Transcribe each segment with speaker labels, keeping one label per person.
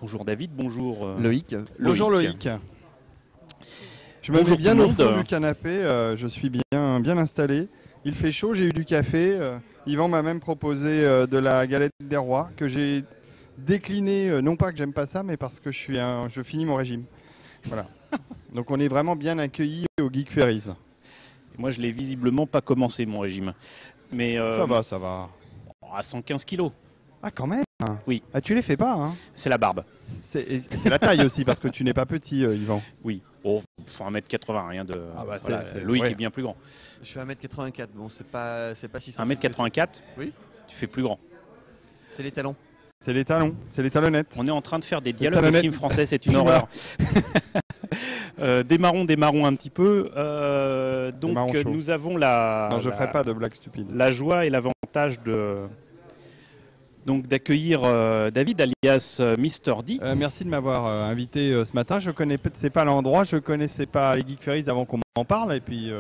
Speaker 1: Bonjour David, bonjour
Speaker 2: Loïc.
Speaker 3: Bonjour Loïc. Je me mets bien au fond du canapé, je suis bien installé. Il fait chaud, j'ai eu du café. Yvan m'a même proposé de la galette des rois que j'ai décliné, non pas que j'aime pas ça, mais parce que je finis mon régime. Voilà. Donc on est vraiment bien accueillis au Geek Ferries.
Speaker 1: Moi je l'ai visiblement pas commencé mon régime. Mais
Speaker 3: Ça va.
Speaker 1: À 115 kilos.
Speaker 3: Ah quand même.
Speaker 1: Oui.
Speaker 3: Ah tu les fais pas hein.
Speaker 1: C'est la barbe.
Speaker 3: C'est la taille aussi parce que tu n'es pas petit Yvan.
Speaker 1: Oui. Oh, 1m80, rien de...
Speaker 3: Ah bah
Speaker 1: voilà, Loïc est bien plus grand.
Speaker 2: Je suis 1m84, bon c'est pas si sensible.
Speaker 1: 1m84
Speaker 2: Oui.
Speaker 1: Tu fais plus grand.
Speaker 2: C'est les talons.
Speaker 3: C'est les talons, c'est les talonnettes.
Speaker 1: On est en train de faire des dialogues de films français, c'est une horreur. Démarrons un petit peu. Donc nous avons
Speaker 3: Non, je ferai pas de blagues stupides.
Speaker 1: La joie et l'avantage d'accueillir David alias Mister D.
Speaker 3: Merci de m'avoir invité ce matin. Je connaissais pas l'endroit, je connaissais pas les Geek Ferries avant qu'on m'en parle. Et puis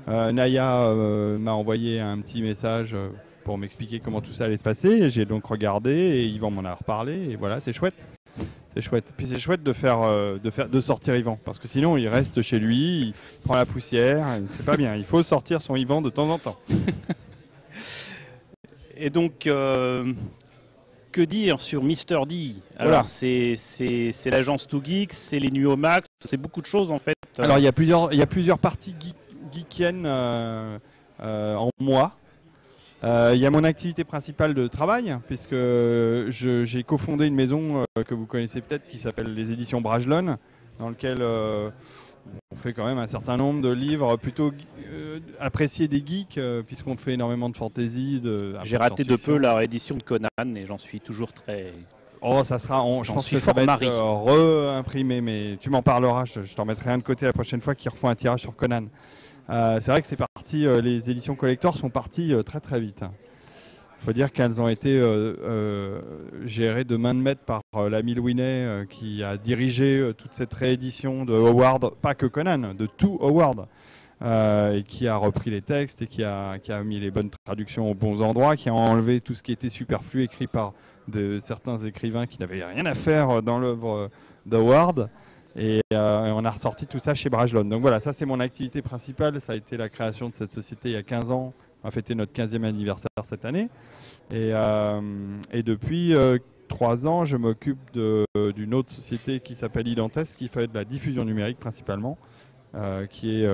Speaker 3: Naya m'a envoyé un petit message pour m'expliquer comment tout ça allait se passer. J'ai donc regardé et Yvan m'en a reparlé. Et voilà, c'est chouette. C'est chouette. Puis c'est chouette de sortir Yvan, parce que sinon il reste chez lui, il prend la poussière. C'est pas bien. Il faut sortir son Yvan de temps en temps.
Speaker 1: Et donc, que dire sur Mister D? Alors, c'est l'agence Too Geeks, c'est les nuits au max, c'est beaucoup de choses en fait.
Speaker 3: Alors, il y a plusieurs parties geekiennes en moi. Il y a mon activité principale de travail, puisque j'ai cofondé une maison que vous connaissez peut-être qui s'appelle les éditions Brajlon, dans lequel on fait quand même un certain nombre de livres plutôt appréciés des geeks, puisqu'on fait énormément de fantasy.
Speaker 1: J'ai raté de peu la réédition de Conan et j'en suis toujours très...
Speaker 3: Oh, ça sera, je pense que ça va être réimprimé, mais tu m'en parleras, je t'en mettrai un de côté la prochaine fois qu'ils refont un tirage sur Conan. C'est vrai que c'est parti, les éditions collector sont parties très très vite. Il faut dire qu'elles ont été gérées de main de maître par l'ami Louinet qui a dirigé toute cette réédition de Howard, pas que Conan, de tout Howard, et qui a repris les textes et qui a mis les bonnes traductions aux bons endroits, qui a enlevé tout ce qui était superflu écrit par certains écrivains qui n'avaient rien à faire dans l'œuvre d'Howard. Et on a ressorti tout ça chez Brajlon. Donc voilà, ça c'est mon activité principale. Ça a été la création de cette société il y a 15 ans. On a fêté notre 15e anniversaire cette année. Et depuis 3 ans, je m'occupe d'une autre société qui s'appelle Idantes, qui fait de la diffusion numérique principalement, qui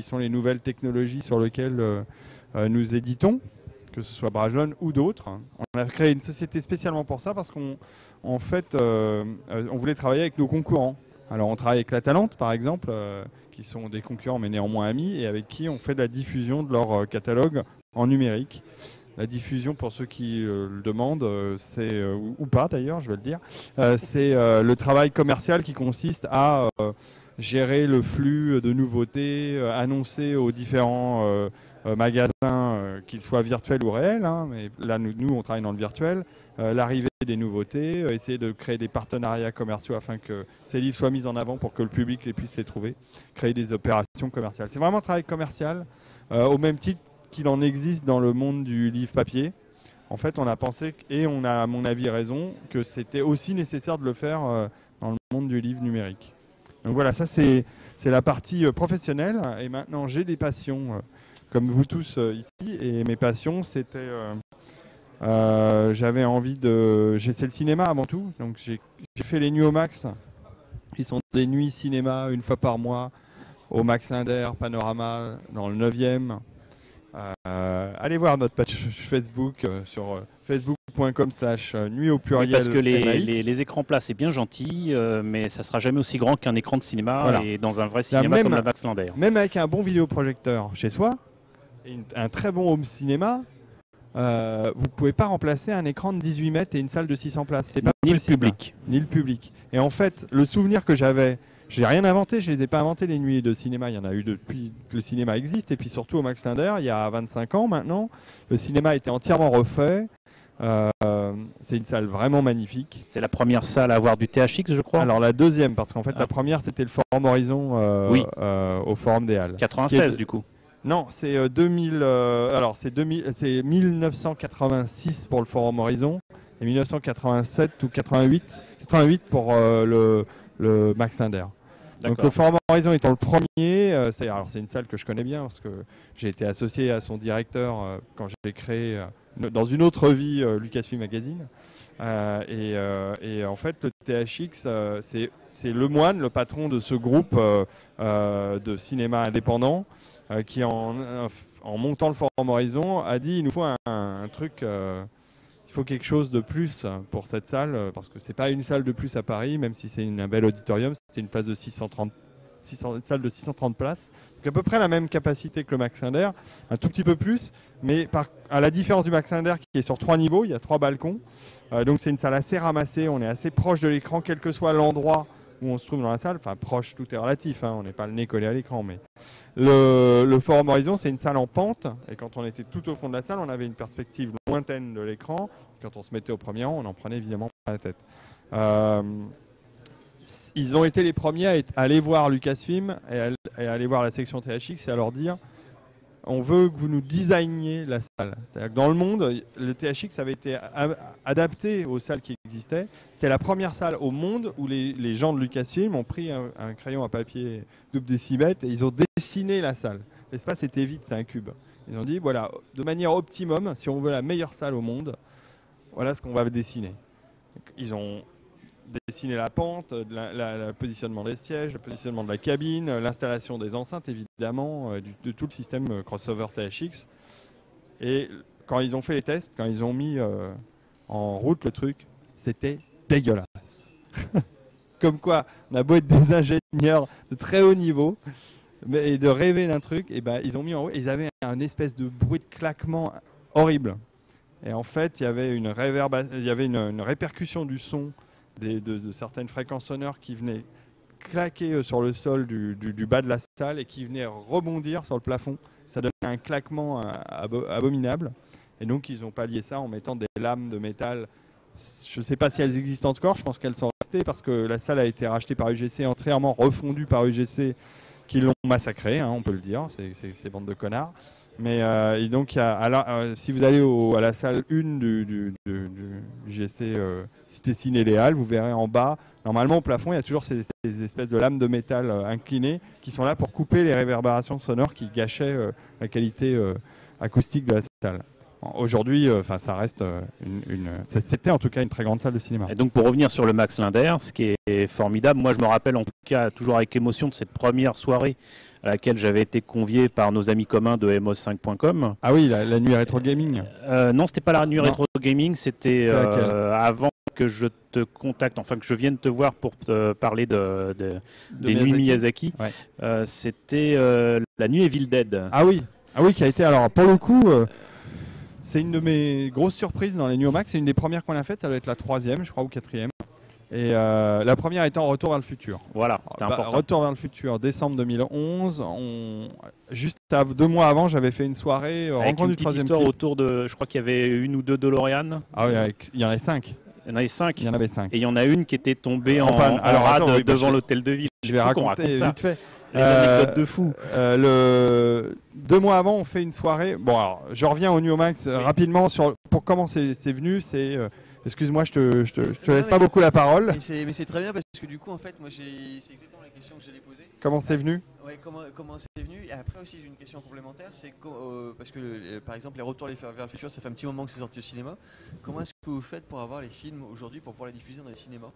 Speaker 3: sont les nouvelles technologies sur lesquelles nous éditons, que ce soit Brajlon ou d'autres. On a créé une société spécialement pour ça parce qu'en fait, on voulait travailler avec nos concurrents. Alors on travaille avec La Talente par exemple, qui sont des concurrents mais néanmoins amis, et avec qui on fait de la diffusion de leur catalogue en numérique. La diffusion, pour ceux qui le demandent, c'est, ou pas d'ailleurs, je vais le dire, c'est le travail commercial qui consiste à gérer le flux de nouveautés, annoncer aux différents magasins, qu'ils soient virtuels ou réels, hein, mais là nous on travaille dans le virtuel, l'arrivée des nouveautés, essayer de créer des partenariats commerciaux afin que ces livres soient mis en avant pour que le public puisse les trouver, créer des opérations commerciales. C'est vraiment un travail commercial, au même titre qu'il en existe dans le monde du livre papier. En fait, on a pensé, et on a à mon avis raison, que c'était aussi nécessaire de le faire dans le monde du livre numérique. Donc voilà, ça c'est la partie professionnelle, et maintenant j'ai des passions comme vous tous ici, et mes passions c'était... j'avais envie de... C'est le cinéma avant tout, donc j'ai fait les nuits au Max, qui sont des nuits cinéma une fois par mois, au Max Linder, Panorama, dans le 9e. Allez voir notre page Facebook sur facebook.com/nuit au pluriel.
Speaker 1: Oui, parce que les écrans plats c'est bien gentil, mais ça sera jamais aussi grand qu'un écran de cinéma, voilà. Et dans un vrai cinéma comme la Max Linder.
Speaker 3: Même avec un bon vidéoprojecteur chez soi, et un très bon home cinéma, vous ne pouvez pas remplacer un écran de 18 mètres et une salle de 600 places. C'est pas possible. Ni le public. Et en fait, le souvenir que j'avais, j'ai rien inventé, je les ai pas inventés les nuits de cinéma, il y en a eu depuis que le cinéma existe, et puis surtout au Max Linder, il y a 25 ans maintenant, le cinéma a été entièrement refait. C'est une salle vraiment magnifique.
Speaker 1: C'est la première salle à avoir du THX, je crois.
Speaker 3: Alors la deuxième, parce qu'en fait la première c'était le Forum Horizon
Speaker 1: oui.
Speaker 3: Au Forum des Halles.
Speaker 1: 96 du coup.
Speaker 3: Non, c'est 2000. Alors c'est 1986 pour le Forum Horizon et 1987 ou 88, 88 pour le Max Linder. Donc le Forum Horizon étant le premier, c'est une salle que je connais bien parce que j'ai été associé à son directeur quand j'ai créé dans une autre vie Lucasfilm Magazine. Et en fait, le THX, c'est Lemoine, le patron de ce groupe de cinéma indépendant, qui en montant le Forum Horizon a dit il nous faut un truc, il faut quelque chose de plus pour cette salle, parce que c'est pas une salle de plus à Paris, même si c'est un bel auditorium, c'est une place de une salle de 630 places, donc à peu près la même capacité que le Max Linder, un tout petit peu plus, mais à la différence du Max Linder qui est sur 3 niveaux, il y a 3 balcons, donc c'est une salle assez ramassée, on est assez proche de l'écran, quel que soit l'endroit où on se trouve dans la salle, enfin proche, tout est relatif, hein, on n'est pas le nez collé à l'écran, mais le Forum Horizon c'est une salle en pente, et quand on était tout au fond de la salle, on avait une perspective lointaine de l'écran, quand on se mettait au premier rang, on en prenait évidemment pas la tête. Ils ont été les premiers à aller voir Lucasfilm et à aller voir la section THX et à leur dire on veut que vous nous designiez la salle. C'est-à-dire que dans le monde, le THX avait été adapté aux salles qui existaient. C'était la première salle au monde où les gens de Lucasfilm ont pris un crayon à papier double décimètre et ils ont dessiné la salle. L'espace était vide, c'est un cube. Ils ont dit voilà, de manière optimum, si on veut la meilleure salle au monde, voilà ce qu'on va dessiner. Ils ont dessiner la pente, le positionnement des sièges, le positionnement de la cabine, l'installation des enceintes évidemment, de tout le système crossover THX. Et quand ils ont fait les tests, quand ils ont mis en route le truc, c'était dégueulasse. Comme quoi, on a beau être des ingénieurs de très haut niveau, mais de rêver d'un truc, et ben ils ont mis en route, ils avaient un espèce de bruit de claquement horrible. Et en fait, il y avait une répercussion du son de certaines fréquences sonores qui venaient claquer sur le sol du bas de la salle et qui venaient rebondir sur le plafond. Ça donnait un claquement abominable. Et donc, ils ont pallié ça en mettant des lames de métal. Je ne sais pas si elles existent encore, je pense qu'elles sont restées parce que la salle a été rachetée par UGC, entièrement refondue par UGC, qui l'ont massacrée, hein, on peut le dire, ces bandes de connards. Mais et donc, si vous allez à la salle 1 du GC Cité Ciné-Léal, vous verrez en bas, normalement au plafond, il y a toujours ces espèces de lames de métal inclinées qui sont là pour couper les réverbérations sonores qui gâchaient la qualité acoustique de la salle. Aujourd'hui, ça reste c'était en tout cas une très grande salle de cinéma.
Speaker 1: Et donc pour revenir sur le Max Linder, ce qui est formidable, moi je me rappelle en tout cas toujours avec émotion de cette première soirée à laquelle j'avais été convié par nos amis communs de mos5.com.
Speaker 3: Ah oui, la nuit rétro gaming.
Speaker 1: Non, c'était pas la nuit rétro gaming, c'était avant que je te contacte, enfin que je vienne te voir pour te parler des nuits Miyazaki. Ouais. C'était la nuit Evil Dead.
Speaker 3: Ah oui, qui a été alors pour le coup. C'est une de mes grosses surprises dans les Nuits au Max. C'est une des premières qu'on a faites. Ça doit être la 3e, je crois, ou 4e. Et la première étant Retour vers le futur.
Speaker 1: Voilà, c'était important.
Speaker 3: Retour vers le futur, décembre 2011. Juste 2 mois avant, j'avais fait une soirée
Speaker 1: avec une petite histoire autour de... Je crois qu'il y avait 1 ou 2 DeLorean.
Speaker 3: Ah oui, il y en avait 5.
Speaker 1: Il y en avait 5.
Speaker 3: Il y en avait 5.
Speaker 1: Et il y en a une qui était tombée en rade devant l'hôtel de ville.
Speaker 3: Je vais raconter vite fait.
Speaker 1: Les anecdotes de fou.
Speaker 3: 2 mois avant, on fait une soirée. Bon, alors, je reviens au Nuits au Max rapidement pour comment c'est venu. Excuse-moi, je te laisse pas beaucoup la parole.
Speaker 2: Mais c'est très bien parce que du coup, en fait, moi, c'est exactement la question que j'allais poser.
Speaker 3: Comment c'est venu ?
Speaker 2: Ouais, comment c'est venu. Et après aussi, j'ai une question complémentaire. C'est parce que, par exemple, les Retours vers le futur, ça fait un petit moment que c'est sorti au cinéma. Comment est-ce que vous faites pour avoir les films aujourd'hui pour pouvoir les diffuser dans les cinémas ?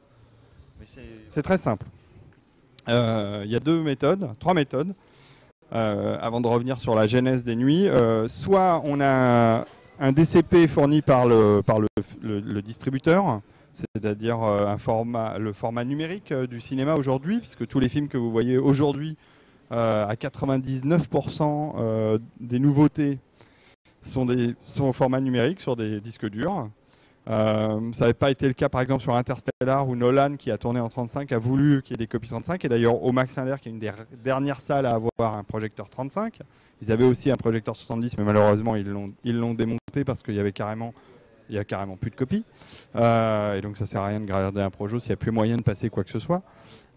Speaker 3: C'est très simple. Il y a 3 méthodes. Avant de revenir sur la genèse des nuits, soit on a un DCP fourni par le distributeur, c'est-à-dire le format numérique du cinéma aujourd'hui, puisque tous les films que vous voyez aujourd'hui, à 99% des nouveautés sont au format numérique sur des disques durs. Ça n'avait pas été le cas par exemple sur Interstellar où Nolan qui a tourné en 35 a voulu qu'il y ait des copies 35 et d'ailleurs au Max Linder qui est une des dernières salles à avoir un projecteur 35. Ils avaient aussi un projecteur 70 mais malheureusement ils l'ont démonté parce qu'il y a carrément plus de copies et donc ça sert à rien de garder un projo s'il n'y a plus moyen de passer quoi que ce soit.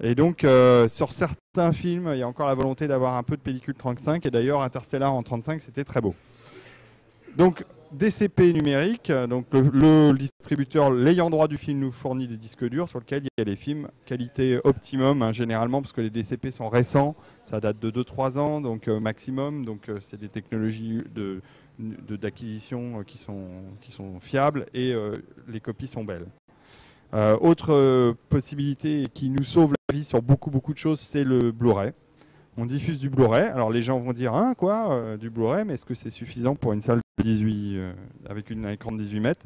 Speaker 3: Et donc sur certains films il y a encore la volonté d'avoir un peu de pellicule 35 et d'ailleurs Interstellar en 35 c'était très beau. Donc DCP numérique, donc le distributeur, l'ayant droit du film nous fournit des disques durs sur lesquels il y a les films qualité optimum, hein, généralement, parce que les DCP sont récents, ça date de 2-3 ans, donc maximum, donc c'est des technologies d'acquisition qui sont fiables et les copies sont belles. Autre possibilité qui nous sauve la vie sur beaucoup de choses, c'est le Blu-ray. On diffuse du Blu-ray. Alors les gens vont dire hein, quoi, du Blu-ray, mais est-ce que c'est suffisant pour une salle de 18 avec un écran de 18 mètres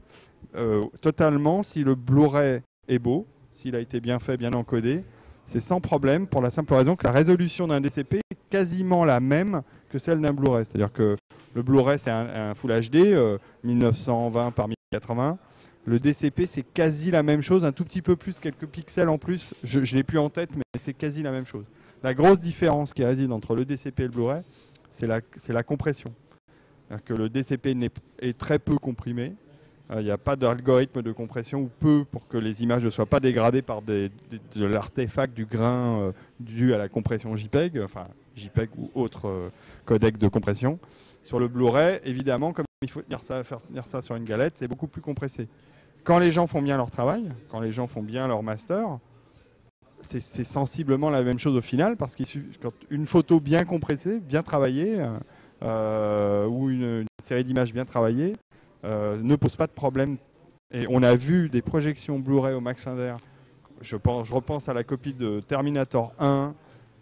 Speaker 3: Totalement. Si le Blu-ray est beau, s'il a été bien fait, bien encodé, c'est sans problème pour la simple raison que la résolution d'un DCP est quasiment la même que celle d'un Blu-ray. C'est-à-dire que le Blu-ray c'est un Full HD 1920 par 1080. Le DCP c'est quasi la même chose, un tout petit peu plus, quelques pixels en plus. Je l'ai plus en tête, mais c'est quasi la même chose. La grosse différence qui réside entre le DCP et le Blu-ray, c'est la compression. Que le DCP est très peu comprimé. Il n'y a pas d'algorithme de compression ou peu pour que les images ne soient pas dégradées par de l'artefact du grain dû à la compression JPEG, enfin JPEG ou autre codec de compression. Sur le Blu-ray, évidemment, comme il faut faire tenir ça sur une galette, c'est beaucoup plus compressé. Quand les gens font bien leur travail, quand les gens font bien leur master, c'est sensiblement la même chose au final, parce quand une photo bien compressée, bien travaillée, ou une série d'images bien travaillées, ne pose pas de problème. Et on a vu des projections Blu-ray au Max Linder. Je repense à la copie de Terminator 1,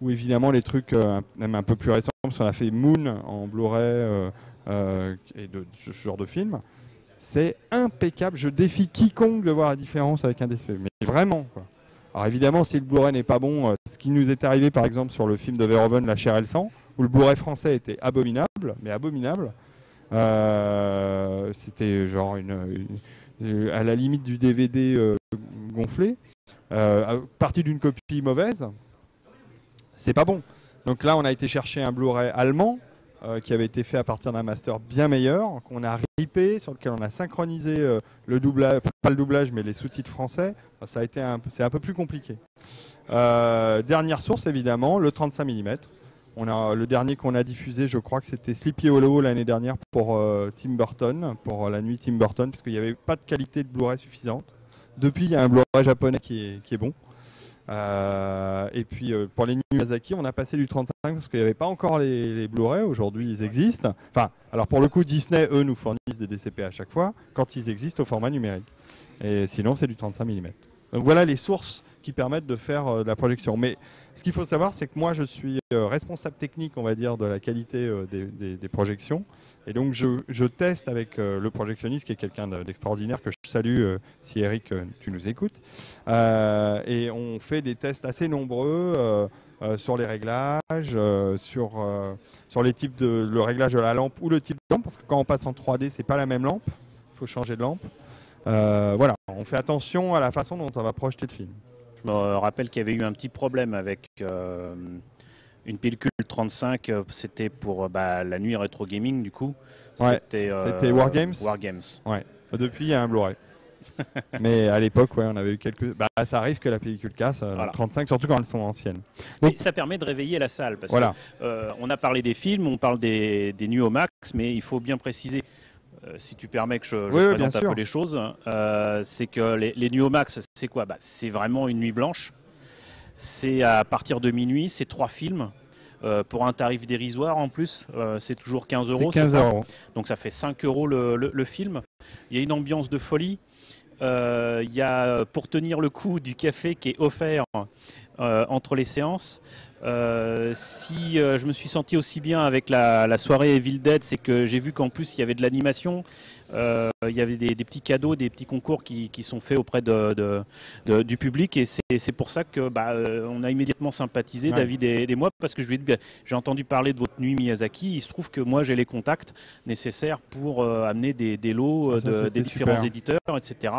Speaker 3: où évidemment les trucs même un peu plus récents, parce qu'on a fait Moon en Blu-ray et de ce genre de film. C'est impeccable. Je défie quiconque de voir la différence avec un DCP. Mais vraiment, quoi. Alors évidemment, si le Blu-ray n'est pas bon, ce qui nous est arrivé par exemple sur le film de Verhoeven, La chair et le sang, où le Blu-ray français était abominable, mais abominable. C'était genre à la limite du DVD gonflé, partie d'une copie mauvaise, c'est pas bon. Donc là, on a été chercher un Blu-ray allemand qui avait été fait à partir d'un master bien meilleur, qu'on a ripé, sur lequel on a synchronisé le doublage, pas le doublage, mais les sous-titres français. C'est un peu plus compliqué. Dernière source, évidemment, le 35 mm. Le dernier qu'on a diffusé, je crois que c'était Sleepy Hollow l'année dernière pour Tim Burton, pour la nuit Tim Burton, parce qu'il n'y avait pas de qualité de Blu-ray suffisante. Depuis, il y a un Blu-ray japonais qui est bon. Et puis pour les Miyazaki, on a passé du 35 parce qu'il n'y avait pas encore les Blu-ray. Aujourd'hui, ils existent. Enfin, alors pour le coup, Disney, eux, nous fournissent des DCP à chaque fois quand ils existent au format numérique. Et sinon, c'est du 35 mm. Donc voilà les sources qui permettent de faire de la projection. Mais ce qu'il faut savoir, c'est que moi, je suis responsable technique, on va dire, de la qualité des projections. Et donc, je teste avec le projectionniste, qui est quelqu'un d'extraordinaire, que je salue, si Eric, tu nous écoutes. Et on fait des tests assez nombreux sur les réglages, sur les types le réglage de la lampe ou le type de lampe, parce que quand on passe en 3D, c'est pas la même lampe. Il faut changer de lampe. Voilà, on fait attention à la façon dont on va projeter le film.
Speaker 1: Je me rappelle qu'il y avait eu un petit problème avec une pellicule 35, c'était pour la nuit rétro gaming du coup.
Speaker 3: Ouais, c'était Wargames.
Speaker 1: Wargames.
Speaker 3: Ouais. Depuis, il y a un Blu-ray. Mais à l'époque, ouais, on avait eu quelques. Ça arrive que la pellicule casse, voilà. 35, surtout quand elles sont anciennes.
Speaker 1: Donc, et ça permet de réveiller la salle. Parce
Speaker 3: voilà.
Speaker 1: que, on a parlé des films, on parle des nuits au max, mais il faut bien préciser. Si tu permets que je présente un peu les choses, c'est que les nuits au max, c'est quoi? C'est vraiment une nuit blanche. C'est à partir de minuit, c'est 3 films. Pour un tarif dérisoire en plus, c'est toujours 15 €.
Speaker 3: C'est 15 €.
Speaker 1: Donc ça fait 5 € le film. Il y a une ambiance de folie. Il y a, pour tenir le coup, du café qui est offert entre les séances. Si je me suis senti aussi bien avec la soirée Evil Dead, c'est que j'ai vu qu'en plus il y avait de l'animation, il y avait des petits cadeaux, des petits concours qui sont faits auprès du public, et c'est pour ça que on a immédiatement sympathisé, ouais. David et moi, parce que j'ai entendu parler de votre nuit Miyazaki. Il se trouve que moi j'ai les contacts nécessaires pour amener des lots des différents éditeurs, etc.,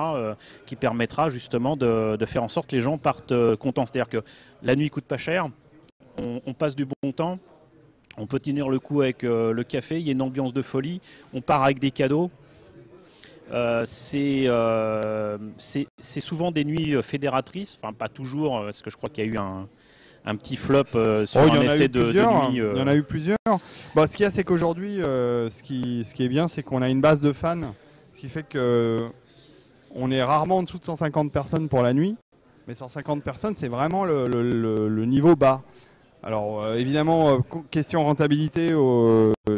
Speaker 1: qui permettra justement de faire en sorte que les gens partent contents. C'est-à-dire que la nuit coûte pas cher. On passe du bon temps, on peut tenir le coup avec le café, il y a une ambiance de folie, on part avec des cadeaux. C'est souvent des nuits fédératrices, enfin pas toujours, parce que je crois qu'il y a eu un petit flop sur un essai de nuit.
Speaker 3: Il y en a eu plusieurs. Bon, ce qu'il y a, c'est qu'aujourd'hui, ce qui est bien, c'est qu'on a une base de fans, ce qui fait que on est rarement en dessous de 150 personnes pour la nuit. Mais 150 personnes, c'est vraiment le niveau bas. Alors évidemment, question rentabilité,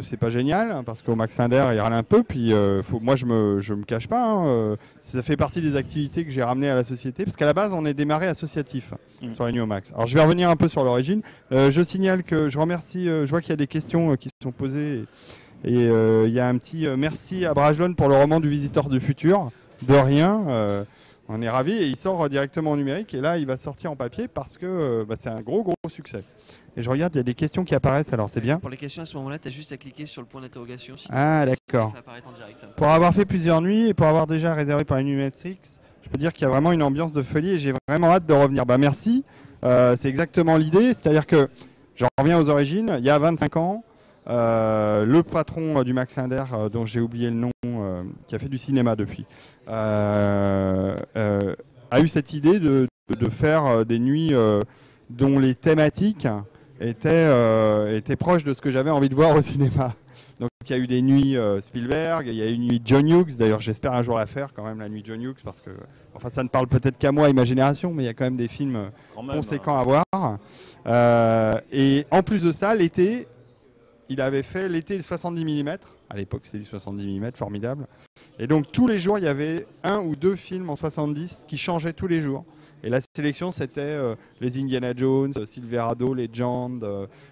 Speaker 3: c'est pas génial, hein, parce qu'au Max Inter, il râle un peu. Puis moi, je me cache pas. Hein, ça fait partie des activités que j'ai ramenées à la société. Parce qu'à la base, on est démarré associatif sur les nuits au Max. Alors je vais revenir un peu sur l'origine. Je signale que je remercie, je vois qu'il y a des questions qui sont posées. Et il y a un petit merci à Brajlon pour le roman du Visiteur du Futur. De rien. On est ravis et il sort directement en numérique et là il va sortir en papier parce que c'est un gros succès. Et je regarde, il y a des questions qui apparaissent, alors c'est bien.
Speaker 2: Pour les questions à ce moment-là, tu as juste à cliquer sur le point d'interrogation.
Speaker 3: Ah d'accord. Pour avoir fait plusieurs nuits et pour avoir déjà réservé par une nuit Matrix, je peux dire qu'il y a vraiment une ambiance de folie et j'ai vraiment hâte de revenir. Merci, c'est exactement l'idée, c'est-à-dire que j'en reviens aux origines, il y a 25 ans, le patron du Max Inter, dont j'ai oublié le nom, qui a fait du cinéma depuis, a eu cette idée de faire des nuits dont les thématiques étaient proches de ce que j'avais envie de voir au cinéma. Donc il y a eu des nuits Spielberg, il y a eu une nuit John Hughes, d'ailleurs j'espère un jour la faire quand même, la nuit John Hughes, parce que enfin ça ne parle peut-être qu'à moi et ma génération, mais il y a quand même des films conséquents à voir. Et en plus de ça, l'été, il avait fait l'été le 70 mm. À l'époque, c'était du 70 mm, formidable. Et donc, tous les jours, il y avait 1 ou 2 films en 70 qui changeaient tous les jours. Et la sélection, c'était les Indiana Jones, Silverado, Legend,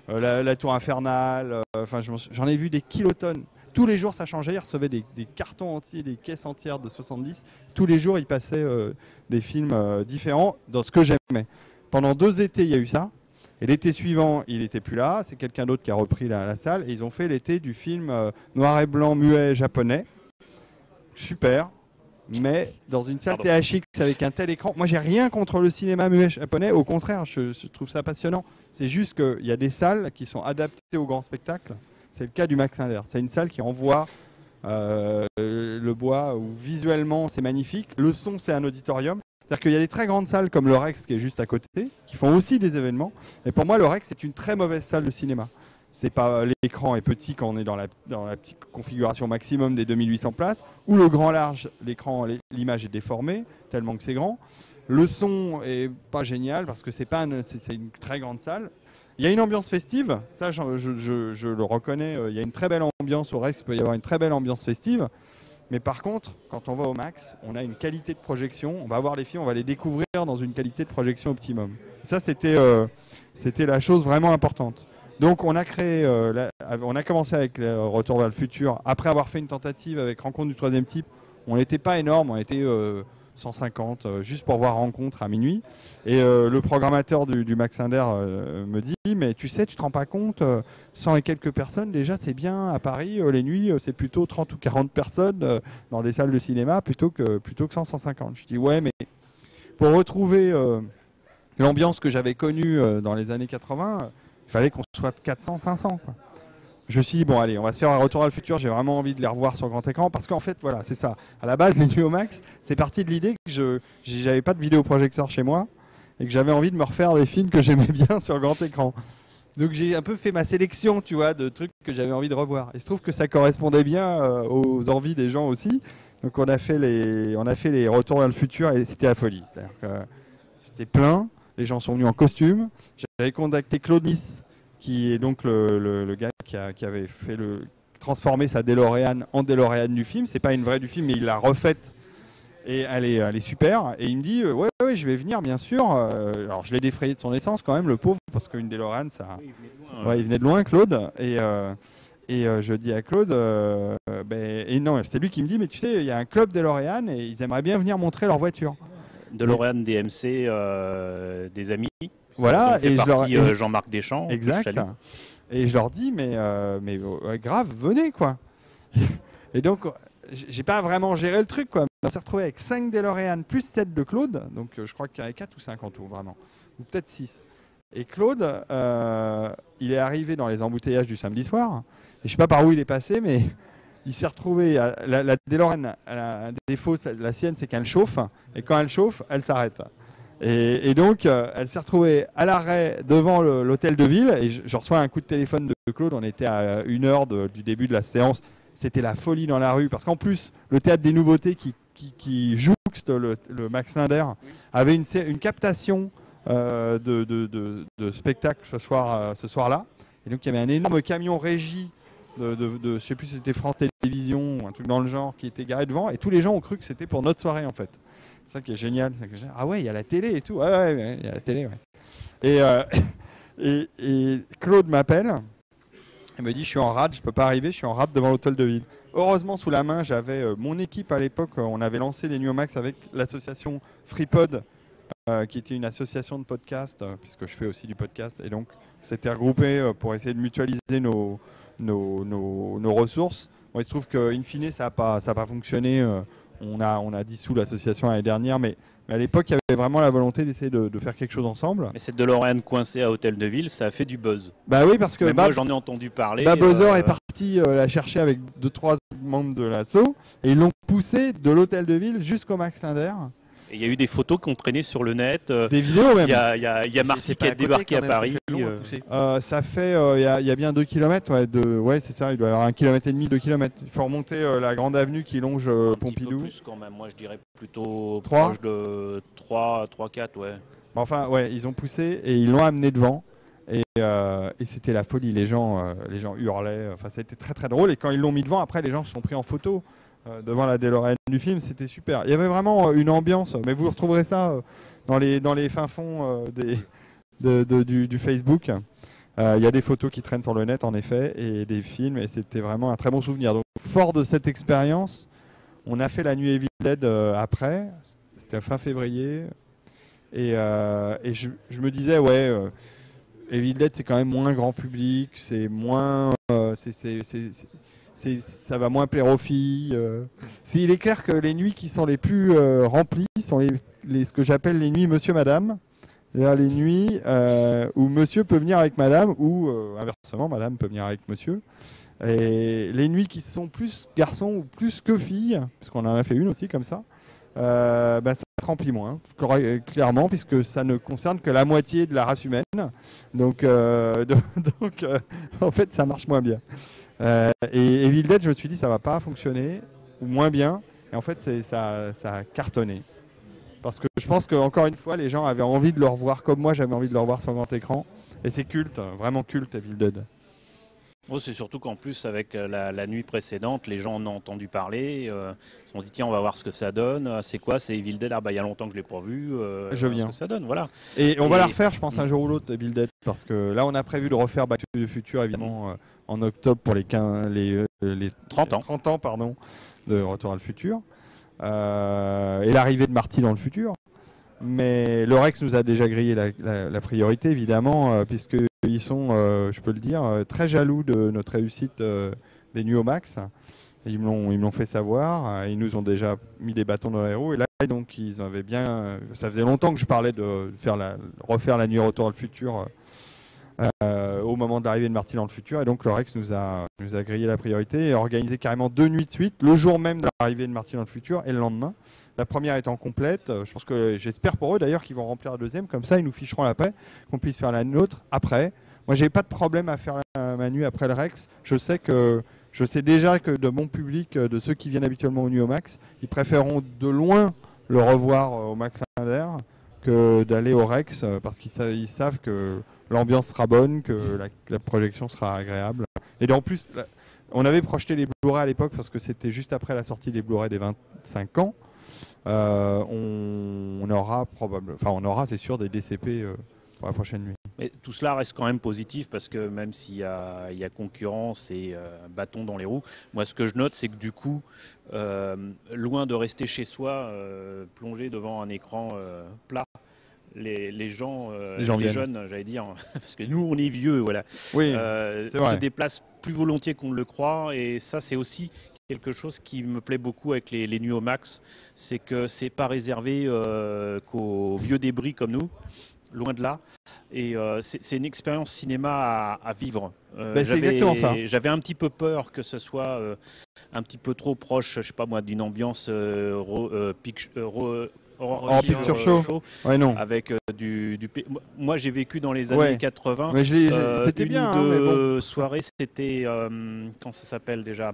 Speaker 3: la Tour Infernale. Enfin, j'en ai vu des kilotonnes. Tous les jours, ça changeait. Ils recevaient des cartons entiers, des caisses entières de 70. Tous les jours, ils passaient des films différents dans ce que j'aimais. Pendant 2 étés, il y a eu ça. Et l'été suivant, il n'était plus là, c'est quelqu'un d'autre qui a repris la salle, et ils ont fait l'été du film noir et blanc muet japonais. Super, mais dans une salle THX avec un tel écran. Moi, j'ai rien contre le cinéma muet japonais, au contraire, je trouve ça passionnant. C'est juste qu'il y a des salles qui sont adaptées au grand spectacle. C'est le cas du Max Inter. C'est une salle qui envoie le bois, où visuellement c'est magnifique. Le son, c'est un auditorium. C'est-à-dire qu'il y a des très grandes salles comme le Rex qui est juste à côté, qui font aussi des événements. Et pour moi, le Rex est une très mauvaise salle de cinéma. C'est pas, l'écran est petit quand on est dans la petite configuration maximum des 2800 places, ou le grand large, l'écran, l'image est déformée tellement que c'est grand. Le son est pas génial parce que c'est une très grande salle. Il y a une ambiance festive, ça je le reconnais. Il y a une très belle ambiance au Rex, il peut y avoir une très belle ambiance festive. Mais par contre, quand on va au Max, on a une qualité de projection. On va voir les films, on va les découvrir dans une qualité de projection optimum. Ça, c'était la chose vraiment importante. Donc, on a commencé avec le Retour vers le futur. Après avoir fait une tentative avec Rencontre du troisième type, on n'était pas énorme, on était 150, juste pour voir Rencontre à minuit. Et le programmateur du Max Inter me dit, mais tu sais, tu te rends pas compte, 100 et quelques personnes, déjà c'est bien. À Paris, les nuits, c'est plutôt 30 ou 40 personnes dans les salles de cinéma plutôt que 100, 150. Je dis, ouais, mais pour retrouver l'ambiance que j'avais connue dans les années 80, il fallait qu'on soit 400, 500, quoi. Je me suis dit, bon allez, on va se faire un Retour à le futur, j'ai vraiment envie de les revoir sur grand écran, parce qu'en fait, voilà, c'est ça. À la base, les nuits au Max, c'est parti de l'idée que j'avais pas de vidéoprojecteur chez moi, et que j'avais envie de me refaire des films que j'aimais bien sur grand écran. Donc j'ai un peu fait ma sélection, tu vois, de trucs que j'avais envie de revoir. Et il se trouve que ça correspondait bien aux envies des gens aussi. Donc on a fait les Retours vers le futur, et c'était la folie. C'est-à-dire que c'était plein, les gens sont venus en costume. J'avais contacté Claude Nice, qui est donc le gars qui avait fait transformer sa DeLorean en DeLorean du film. C'est pas une vraie du film, mais il l'a refaite et elle est super. Et il me dit ouais, je vais venir bien sûr. Alors je l'ai défrayé de son essence quand même, le pauvre, parce qu'une DeLorean, ça. Oui, il venait de loin, Claude. Et je dis à Claude, et non, c'est lui qui me dit, mais tu sais, il y a un club DeLorean et ils aimeraient bien venir montrer leur voiture.
Speaker 1: DeLorean DMC, des amis.
Speaker 3: Voilà,
Speaker 1: et je leur Jean-Marc Deschamps.
Speaker 3: Exact. Et je leur dis, mais grave, venez quoi. Et donc, j'ai pas vraiment géré le truc quoi. On s'est retrouvé avec 5 DeLorean plus 7 de Claude, donc je crois qu'il y en avait 4 ou 5 en tout vraiment, ou peut-être 6. Et Claude, il est arrivé dans les embouteillages du samedi soir. Et je sais pas par où il est passé, mais il s'est retrouvé. La DeLorean, un défaut, la sienne, c'est qu'elle chauffe, et quand elle chauffe, elle s'arrête. Et donc, elle s'est retrouvée à l'arrêt devant l'hôtel de ville. Et je reçois un coup de téléphone de Claude. On était à 1 heure du début de la séance. C'était la folie dans la rue. Parce qu'en plus, le théâtre des nouveautés qui jouxte le Max Linder avait une captation de spectacle ce soir-là. Et donc, il y avait un énorme camion régie je ne sais plus si c'était France Télévisions ou un truc dans le genre qui était garé devant. Et tous les gens ont cru que c'était pour notre soirée, en fait. C'est ça qui est génial. Ah ouais, il y a la télé et tout. Ouais, il y a la télé, ouais. Et Claude m'appelle. Il me dit, je suis en rade, je peux pas arriver, je suis en rade devant l'hôtel de ville. Heureusement, sous la main, j'avais mon équipe à l'époque. On avait lancé les Nuits au Max avec l'association FreePod, qui était une association de podcasts, puisque je fais aussi du podcast. Et donc, on s'était regroupés pour essayer de mutualiser nos ressources. Bon, il se trouve qu'in fine, ça n'a pas fonctionné. On a dissous l'association l'année dernière, mais à l'époque, il y avait vraiment la volonté d'essayer de faire quelque chose ensemble.
Speaker 1: Mais cette DeLorean coincée à Hôtel de Ville, ça a fait du buzz.
Speaker 3: Bah oui, parce que
Speaker 1: moi, j'en ai entendu parler.
Speaker 3: Bowser est parti la chercher avec 2-3 membres de l'assaut, et ils l'ont poussé de l'Hôtel de Ville jusqu'au Max Linder.
Speaker 1: Il y a eu des photos qui ont traîné sur le net.
Speaker 3: Des vidéos même.
Speaker 1: Il y a Marty qui a débarqué à Paris.
Speaker 3: Ça fait, il y a bien 2 km. Ouais, c'est ça, il doit y avoir 1,5 km, 2 km. Il faut remonter la grande avenue qui longe Pompidou.
Speaker 1: Un petit peu plus quand même, moi je dirais plutôt
Speaker 3: 3
Speaker 1: proche de 3, 4, ouais.
Speaker 3: Enfin, ouais, ils ont poussé et ils l'ont amené devant. Et c'était la folie, les gens hurlaient. Enfin, ça a été très très drôle. Et quand ils l'ont mis devant, après les gens se sont pris en photo devant la DeLorean du film, c'était super. Il y avait vraiment une ambiance, mais vous retrouverez ça dans les fins fonds du Facebook. Il y a des photos qui traînent sur le net en effet et des films, et c'était vraiment un très bon souvenir. Donc, fort de cette expérience, on a fait la nuit Evil Dead après, c'était fin février, et je me disais Evil Dead c'est quand même moins grand public, c'est moins ça va moins plaire aux filles. Il est clair que les nuits qui sont les plus remplies sont ce que j'appelle les nuits Monsieur Madame. C'est-à-dire les nuits où Monsieur peut venir avec Madame ou inversement Madame peut venir avec Monsieur. Et les nuits qui sont plus garçons ou plus que filles, puisqu'on en a fait une aussi comme ça, ça se remplit moins, clairement, puisque ça ne concerne que la moitié de la race humaine. Donc en fait, ça marche moins bien. Et Evil Dead, je me suis dit ça va pas fonctionner ou moins bien, et en fait ça a cartonné parce que je pense qu'encore une fois les gens avaient envie de le revoir comme moi j'avais envie de le revoir sur grand écran, et c'est culte, vraiment culte Evil Dead.
Speaker 1: Oh, c'est surtout qu'en plus avec la nuit précédente les gens en ont entendu parler, se sont dit tiens on va voir ce que ça donne, c'est quoi, c'est Evil Dead, il y a longtemps que je l'ai pas vu,
Speaker 3: je viens.
Speaker 1: Ce que ça donne, voilà.
Speaker 3: Et on va la refaire je pense un jour ou l'autre Evil Dead, parce que là on a prévu de refaire Back to the Future évidemment en octobre pour les 30 ans pardon, de Retour à le futur, et l'arrivée de Marty dans le futur. Mais le Rex nous a déjà grillé la priorité évidemment, puisqu'ils sont, je peux le dire, très jaloux de notre réussite des Nuits au Max. Ils me l'ont fait savoir, ils nous ont déjà mis des bâtons dans les roues, et là donc ils avaient bien, ça faisait longtemps que je parlais de refaire la Nuit Retour à le futur au moment de l'arrivée de Marty dans le futur, et donc le Rex nous a grillé la priorité et organisé carrément 2 nuits de suite, le jour même de l'arrivée de Marty dans le futur et le lendemain. La première étant complète, j'espère pour eux d'ailleurs qu'ils vont remplir la deuxième, comme ça ils nous ficheront la paix, qu'on puisse faire la nôtre après. Moi j'ai pas de problème à faire ma nuit après le Rex, je sais déjà que de mon public, de ceux qui viennent habituellement au Nuit au Max, ils préféreront de loin le revoir au Max Linder que d'aller au Rex, parce qu'ils savent que l'ambiance sera bonne, que la projection sera agréable. Et en plus, on avait projeté les Blu-ray à l'époque parce que c'était juste après la sortie des Blu-ray des 25 ans. On aura c'est sûr des DCP pour la prochaine nuit.
Speaker 1: Mais tout cela reste quand même positif, parce que même s'il y a concurrence et bâton dans les roues, moi ce que je note c'est que du coup, loin de rester chez soi plongé devant un écran plat, les gens, les jeunes, j'allais dire, parce que nous on est vieux, voilà,
Speaker 3: oui,
Speaker 1: se déplacent plus volontiers qu'on ne le croit, et ça c'est aussi quelque chose qui me plaît beaucoup avec les Nuits au Max, c'est que c'est pas réservé qu'aux vieux débris comme nous, loin de là. Et c'est une expérience cinéma à vivre.
Speaker 3: C'est exactement ça.
Speaker 1: J'avais un petit peu peur que ce soit un petit peu trop proche, je sais pas moi, d'une ambiance
Speaker 3: hors picture show. Ouais, non.
Speaker 1: Avec moi j'ai vécu dans les années 80.
Speaker 3: Mais c'était bien.
Speaker 1: Une ou deux soirées, c'était quand ça s'appelle déjà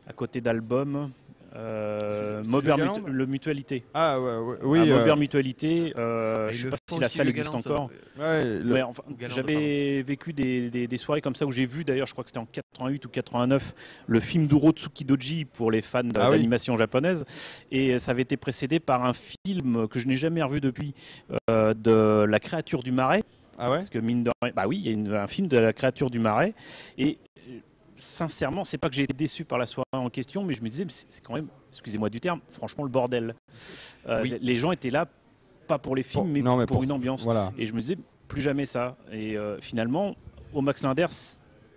Speaker 1: à côté d'Album. Le Mutualité.
Speaker 3: Ah oui.
Speaker 1: Maubert Mutualité. Je ne sais pas si la salle existe encore. Enfin, j'avais vécu des soirées comme ça où j'ai vu, d'ailleurs, je crois que c'était en 88 ou 89, le film d'Uro Tsukidoji pour les fans d'animation japonaise. Et ça avait été précédé par un film que je n'ai jamais revu depuis, de La créature du marais.
Speaker 3: Ah ouais.
Speaker 1: Parce que mine de rien, il y a un film de La créature du marais. Et sincèrement, c'est pas que j'ai été déçu par la soirée en question, mais je me disais, c'est quand même, excusez-moi du terme, franchement le bordel. Les gens étaient là, pas pour les films, mais pour une ambiance.
Speaker 3: Voilà.
Speaker 1: Et je me disais, plus jamais ça. Et finalement, au Max Linder,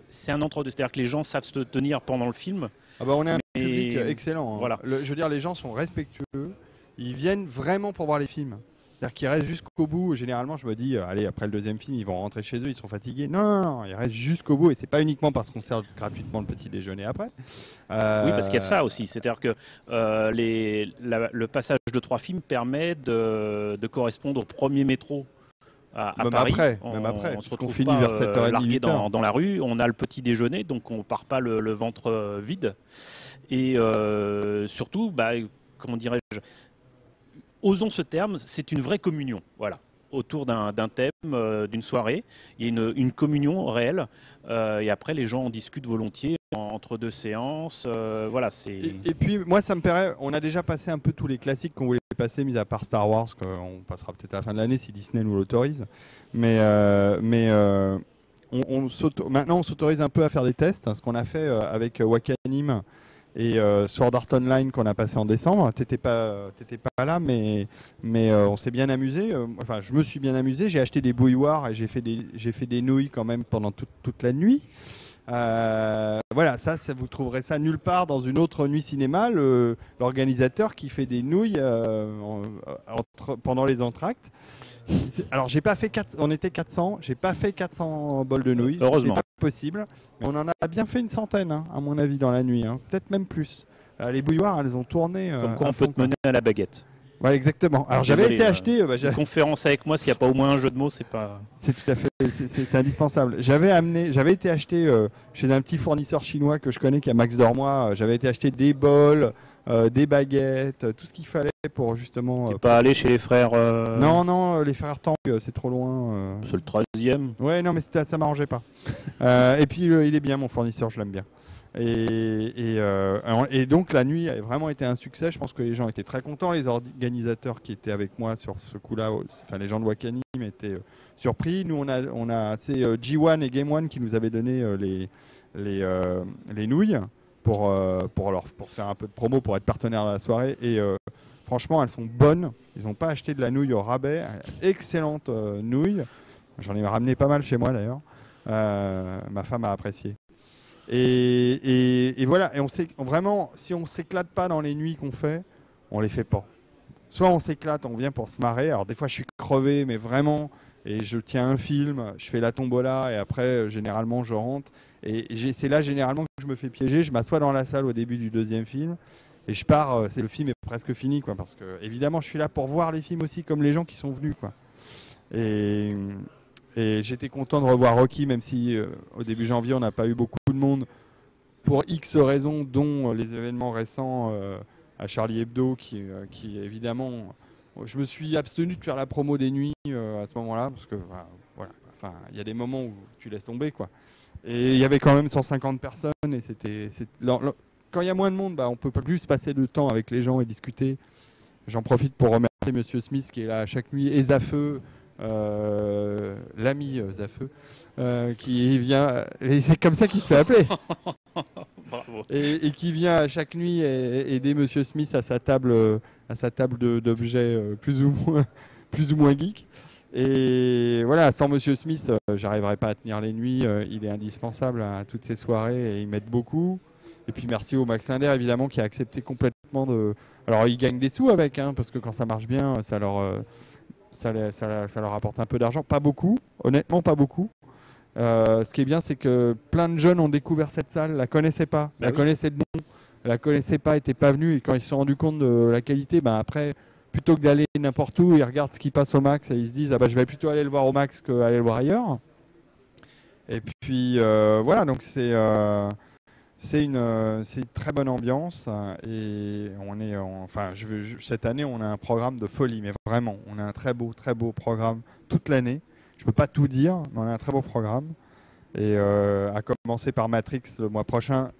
Speaker 1: c'est un entre-deux. C'est-à-dire que les gens savent se tenir pendant le film.
Speaker 3: On est un public excellent. Hein.
Speaker 1: Voilà.
Speaker 3: Je veux dire, les gens sont respectueux. Ils viennent vraiment pour voir les films. C'est-à-dire qu'ils restent jusqu'au bout. Généralement, je me dis, allez, après le deuxième film, ils vont rentrer chez eux, ils sont fatigués. Non, ils restent jusqu'au bout. Et c'est pas uniquement parce qu'on sert gratuitement le petit déjeuner après.
Speaker 1: Oui, parce qu'il y a ça aussi. C'est-à-dire que le passage de 3 films permet de correspondre au premier métro à Paris.
Speaker 3: Même après,
Speaker 1: on se retrouve
Speaker 3: qu'on finit vers 7h30,
Speaker 1: largué dans la rue. On a le petit déjeuner, donc on part pas le ventre vide. Et surtout, comment dirais-je, osons ce terme, c'est une vraie communion, voilà, autour d'un thème, d'une soirée. Il y a une communion réelle, et après les gens en discutent volontiers entre 2 séances. Voilà,
Speaker 3: et puis moi ça me paraît, on a déjà passé un peu tous les classiques qu'on voulait passer, mis à part Star Wars, qu'on passera peut-être à la fin de l'année si Disney nous l'autorise. Maintenant on s'autorise un peu à faire des tests, hein, ce qu'on a fait avec Wakanim et Sword Art Online qu'on a passé en décembre. T'étais pas là, mais on s'est bien amusé. Enfin, je me suis bien amusé. J'ai acheté des bouilloires et j'ai fait des nouilles quand même pendant toute la nuit. Voilà, ça vous trouverez ça nulle part dans une autre nuit cinéma. L'organisateur qui fait des nouilles pendant les entr'actes. Alors, j'ai pas fait on était 400, j'ai pas fait 400 bols de nouilles, c'était pas possible, mais on en a bien fait une centaine, hein, à mon avis, dans la nuit, hein. Peut-être même plus. Les bouilloires, elles ont tourné.
Speaker 1: Comme quoi on peut te mener à la baguette.
Speaker 3: Ouais, exactement. Alors j'avais été acheté.
Speaker 1: Une conférence avec moi, s'il n'y a pas au moins un jeu de mots, c'est pas.
Speaker 3: C'est tout à fait, c'est indispensable. J'avais été acheté chez un petit fournisseur chinois que je connais qui est Max Dormois. J'avais été acheter des bols, des baguettes, tout ce qu'il fallait pour justement.
Speaker 1: T'es pas allé chez les frères.
Speaker 3: Non, les frères Tang, c'est trop loin.
Speaker 1: C'est le 3e.
Speaker 3: Ouais, non, mais ça m'arrangeait pas. Et puis il est bien, mon fournisseur, je l'aime bien. Et donc la nuit a vraiment été un succès. Je pense que les gens étaient très contents. Les organisateurs qui étaient avec moi sur ce coup-là, enfin les gens de Wakanim étaient surpris. Nous c'est G1 et Game One qui nous avaient donné les nouilles pour se faire un peu de promo, pour être partenaire de la soirée. Et franchement, elles sont bonnes. Ils n'ont pas acheté de la nouille au rabais. Excellente nouille. J'en ai ramené pas mal chez moi d'ailleurs. Ma femme a apprécié. Et voilà, et on sait vraiment, si on s'éclate pas dans les nuits qu'on fait, on les fait pas. Soit on s'éclate, on vient pour se marrer. Alors des fois je suis crevé, mais vraiment, et je tiens un film, je fais la tombola et après généralement je rentre. Et c'est là généralement que je me fais piéger. Je m'assois dans la salle au début du 2e film et je pars. Le film est presque fini, quoi, parce que évidemment je suis là pour voir les films aussi comme les gens qui sont venus, quoi. Et j'étais content de revoir Rocky, même si au début janvier, on n'a pas eu beaucoup de monde pour X raisons, dont les événements récents à Charlie Hebdo, qui évidemment... Je me suis abstenu de faire la promo des nuits à ce moment-là, parce que voilà, enfin, il y a des moments où tu laisses tomber, quoi. Et il y avait quand même 150 personnes, et quand il y a moins de monde, on peut pas plus passer de temps avec les gens et discuter. J'en profite pour remercier Monsieur Smith, qui est là chaque nuit, et Zafeu, l'ami Zafeu, qui vient, et c'est comme ça qu'il se fait appeler.
Speaker 1: Bravo.
Speaker 3: Et qui vient à chaque nuit aider Monsieur Smith à sa table d'objets plus ou moins geek. Et voilà, sans Monsieur Smith, j'arriverais pas à tenir les nuits. Il est indispensable à toutes ces soirées et il m'aide beaucoup. Et puis merci au Max Linder, évidemment, qui a accepté complètement de. Alors il gagne des sous avec, hein, parce que quand ça marche bien, ça leur apporte un peu d'argent. Pas beaucoup, honnêtement, pas beaucoup. Ce qui est bien, c'est que plein de jeunes ont découvert cette salle, la connaissaient pas, connaissaient de nom, la connaissaient pas, n'étaient pas venus, et quand ils se sont rendus compte de la qualité, après, plutôt que d'aller n'importe où, ils regardent ce qui passe au max et ils se disent ah bah je vais plutôt aller le voir au max qu'aller le voir ailleurs. Et puis voilà, donc c'est une très bonne ambiance et on est cette année on a un programme de folie, mais vraiment on a un très beau programme toute l'année. Je peux pas tout dire, mais on a un très beau programme et à commencer par Matrix le mois prochain,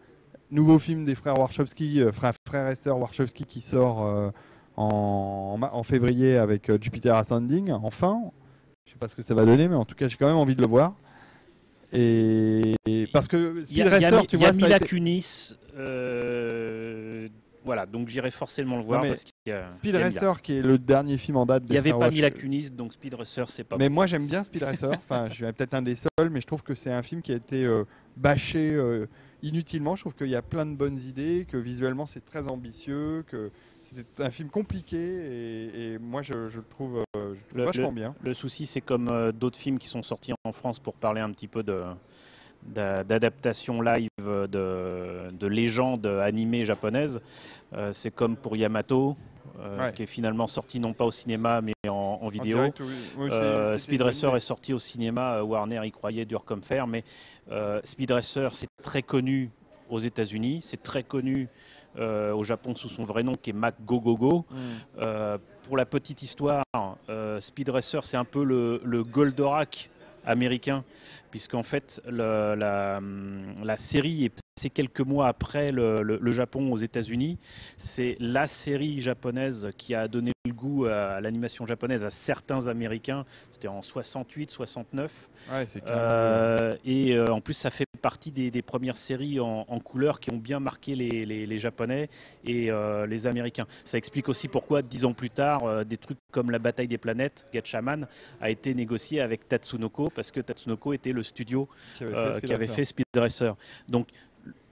Speaker 3: nouveau film des frères Wachowski, frères et sœurs Wachowski qui sort en février avec Jupiter Ascending. Enfin, je sais pas ce que ça va donner, mais en tout cas j'ai quand même envie de le voir. Et parce que Speed Racer, tu vois,
Speaker 1: il y a Mila Kunis, voilà, donc j'irai forcément le voir. Parce qu'il y a
Speaker 3: Speed Racer, qui est le dernier film en date.
Speaker 1: Il n'y avait pas Mila Kunis, donc Speed Racer, c'est pas.
Speaker 3: Mais moi, j'aime bien Speed Racer. Enfin, je suis peut-être un des seuls, mais je trouve que c'est un film qui a été bâché inutilement. Je trouve qu'il y a plein de bonnes idées, que visuellement c'est très ambitieux, que c'était un film compliqué et moi je le trouve vachement bien.
Speaker 1: Le souci, c'est comme d'autres films qui sont sortis en France pour parler un petit peu d'adaptation live de légendes animées japonaises. C'est comme pour Yamato, qui est finalement sorti non pas au cinéma mais en vidéo.
Speaker 3: Direct, oui,
Speaker 1: Speed Racer est sorti au cinéma, Warner y croyait dur comme fer, mais Speed Racer c'est très connu aux États-Unis, c'est très connu au Japon sous son vrai nom qui est Mac Go. Pour la petite histoire, Speed Racer c'est un peu le Goldorak américain, puisqu'en fait la série est passée quelques mois après le Japon aux États-Unis. C'est la série japonaise qui a donné le goût à l'animation japonaise à certains Américains. C'était en 68, 69.
Speaker 3: Ouais, c'est
Speaker 1: et en plus, ça fait partie des premières séries en couleur qui ont bien marqué les Japonais et les Américains. Ça explique aussi pourquoi, 10 ans plus tard, des trucs comme la bataille des planètes, Gatchaman, a été négocié avec Tatsunoko, parce que Tatsunoko était le studio qui avait fait Speed Racer. Donc,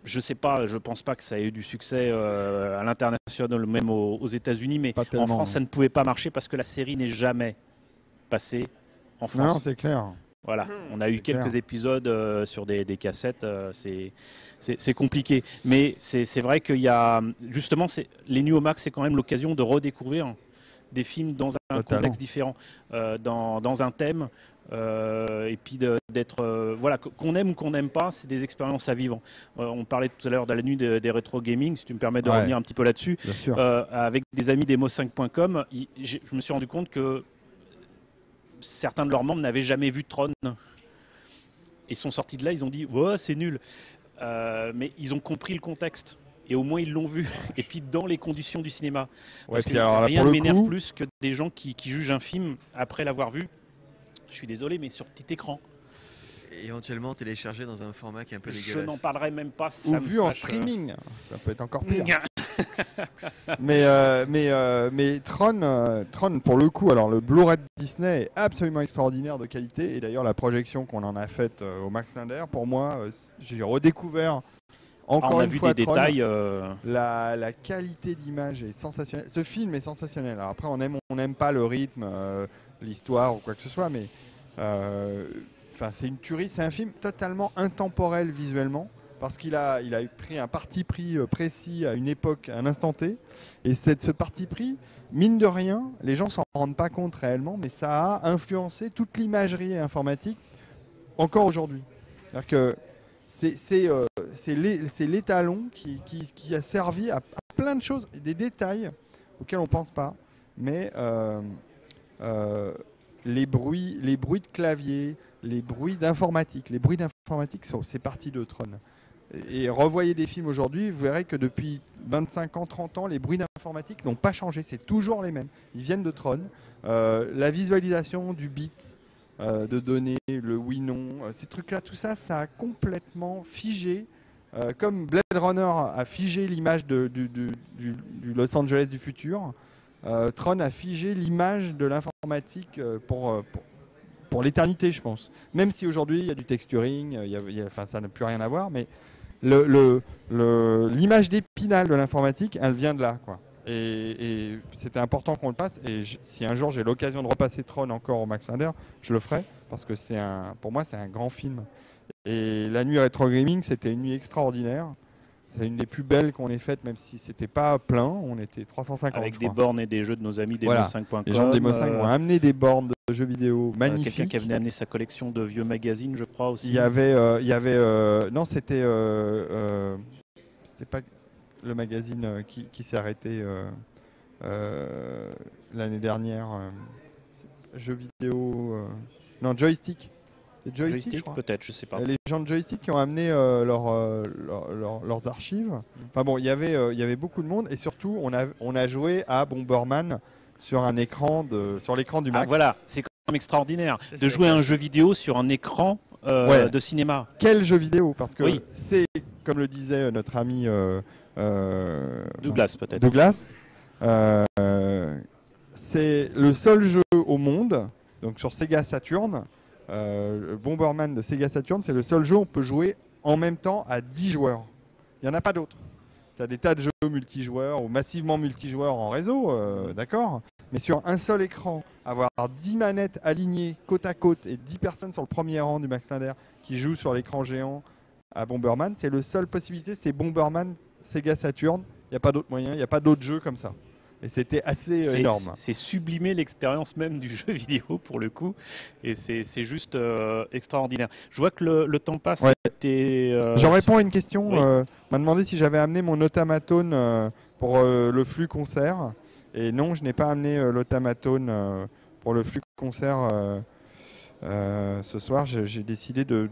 Speaker 1: je sais pas, je pense pas que ça ait eu du succès à l'international, même aux États-Unis, mais en France, ça ne pouvait pas marcher parce que la série n'est jamais passée en France.
Speaker 3: Non, c'est clair.
Speaker 1: Voilà, on a eu quelques épisodes sur des cassettes, c'est compliqué. Mais c'est vrai qu'il y a, justement, les Nuits au Max, c'est quand même l'occasion de redécouvrir des films dans un contexte différent, dans un thème, et puis d'être, voilà, qu'on aime ou qu'on n'aime pas, c'est des expériences à vivre. On parlait tout à l'heure de la nuit des rétro gaming, si tu me permets de revenir un petit peu là-dessus. Avec des amis d'Emo5.com, je me suis rendu compte que certains de leurs membres n'avaient jamais vu Tron. Ils sont sortis de là, ils ont dit ouais, c'est nul. Mais ils ont compris le contexte. Et au moins ils l'ont vu. Et puis dans les conditions du cinéma. Parce que rien ne m'énerve plus que des gens qui jugent un film après l'avoir vu. Je suis désolé, mais sur petit écran.
Speaker 2: Et éventuellement téléchargé dans un format qui est un peu dégueulasse.
Speaker 1: Je n'en parlerai même pas.
Speaker 3: Ou vu en streaming. Ça peut être encore pire. mais Tron, pour le coup, alors le Blu-ray de Disney est absolument extraordinaire de qualité. Et d'ailleurs, la projection qu'on en a faite au Max Linder, pour moi, j'ai redécouvert encore une fois
Speaker 1: des
Speaker 3: Tron.
Speaker 1: Détails,
Speaker 3: la qualité d'image est sensationnelle. Ce film est sensationnel. Alors après, on n'aime pas le rythme, l'histoire ou quoi que ce soit, mais c'est une tuerie. C'est un film totalement intemporel visuellement, parce qu'il a pris un parti pris précis à une époque, à un instant T. Et ce parti pris, mine de rien, les gens s'en rendent pas compte réellement, mais ça a influencé toute l'imagerie informatique encore aujourd'hui. C'est-à-dire que c'est l'étalon qui a servi à plein de choses, des détails auxquels on ne pense pas. Mais les bruits de clavier, les bruits d'informatique, c'est parti de Tron. Et revoyez des films aujourd'hui, vous verrez que depuis 25 ans, 30 ans, les bruits d'informatique n'ont pas changé, c'est toujours les mêmes. Ils viennent de Tron. La visualisation du bit, de données, le oui-non, ces trucs-là, tout ça, ça a complètement figé. Comme Blade Runner a figé l'image du Los Angeles du futur, Tron a figé l'image de l'informatique pour l'éternité, je pense. Même si aujourd'hui, il y a du texturing, ça n'a plus rien à voir, mais l'image d'épinal de l'informatique, elle vient de là, quoi. Et c'était important qu'on le passe. Et si un jour j'ai l'occasion de repasser Tron encore au Max Linder, je le ferai, parce que pour moi, c'est un grand film. Et la nuit rétro gaming, c'était une nuit extraordinaire. C'est une des plus belles qu'on ait faites, même si c'était pas plein. On était 350.
Speaker 1: Avec des bornes et des jeux de nos amis Demo5.com.
Speaker 3: Les gens de Demo5 ont amené des bornes de jeux vidéo magnifiques.
Speaker 1: Quelqu'un qui avait amené sa collection de vieux magazines, je crois aussi.
Speaker 3: Il y avait non, c'était pas le magazine qui s'est arrêté l'année dernière. Jeux vidéo, non, Joystick. C'est
Speaker 1: Joystick peut-être, je sais pas.
Speaker 3: Les gens de Joystick qui ont amené leurs archives. Enfin bon, il y avait beaucoup de monde et surtout on a joué à Bomberman sur un écran sur l'écran du Max.
Speaker 1: Ah, voilà, c'est quand même extraordinaire de jouer à un jeu vidéo sur un écran de cinéma.
Speaker 3: Quel jeu vidéo? Parce que c'est, comme le disait notre ami
Speaker 1: Douglas peut-être.
Speaker 3: Douglas, c'est le seul jeu au monde, donc sur Sega Saturn. Bomberman de Sega Saturn, c'est le seul jeu où on peut jouer en même temps à 10 joueurs. Il n'y en a pas d'autres. Tu as des tas de jeux multijoueurs ou massivement multijoueurs en réseau, d'accord. Mais sur un seul écran, avoir 10 manettes alignées côte à côte et 10 personnes sur le premier rang du Max Linder qui jouent sur l'écran géant à Bomberman, c'est la seule possibilité, c'est Bomberman Sega Saturn. Il n'y a pas d'autre moyen, il n'y a pas d'autres jeux comme ça. Et c'était assez énorme.
Speaker 1: C'est sublimer l'expérience même du jeu vidéo pour le coup. Et c'est juste extraordinaire. Je vois que le temps passe.
Speaker 3: Ouais. J'en réponds à une question.
Speaker 1: Oui.
Speaker 3: On m'a demandé si j'avais amené mon automatone pour le flux concert. Et non, je n'ai pas amené l'automatone pour le flux concert ce soir. J'ai décidé de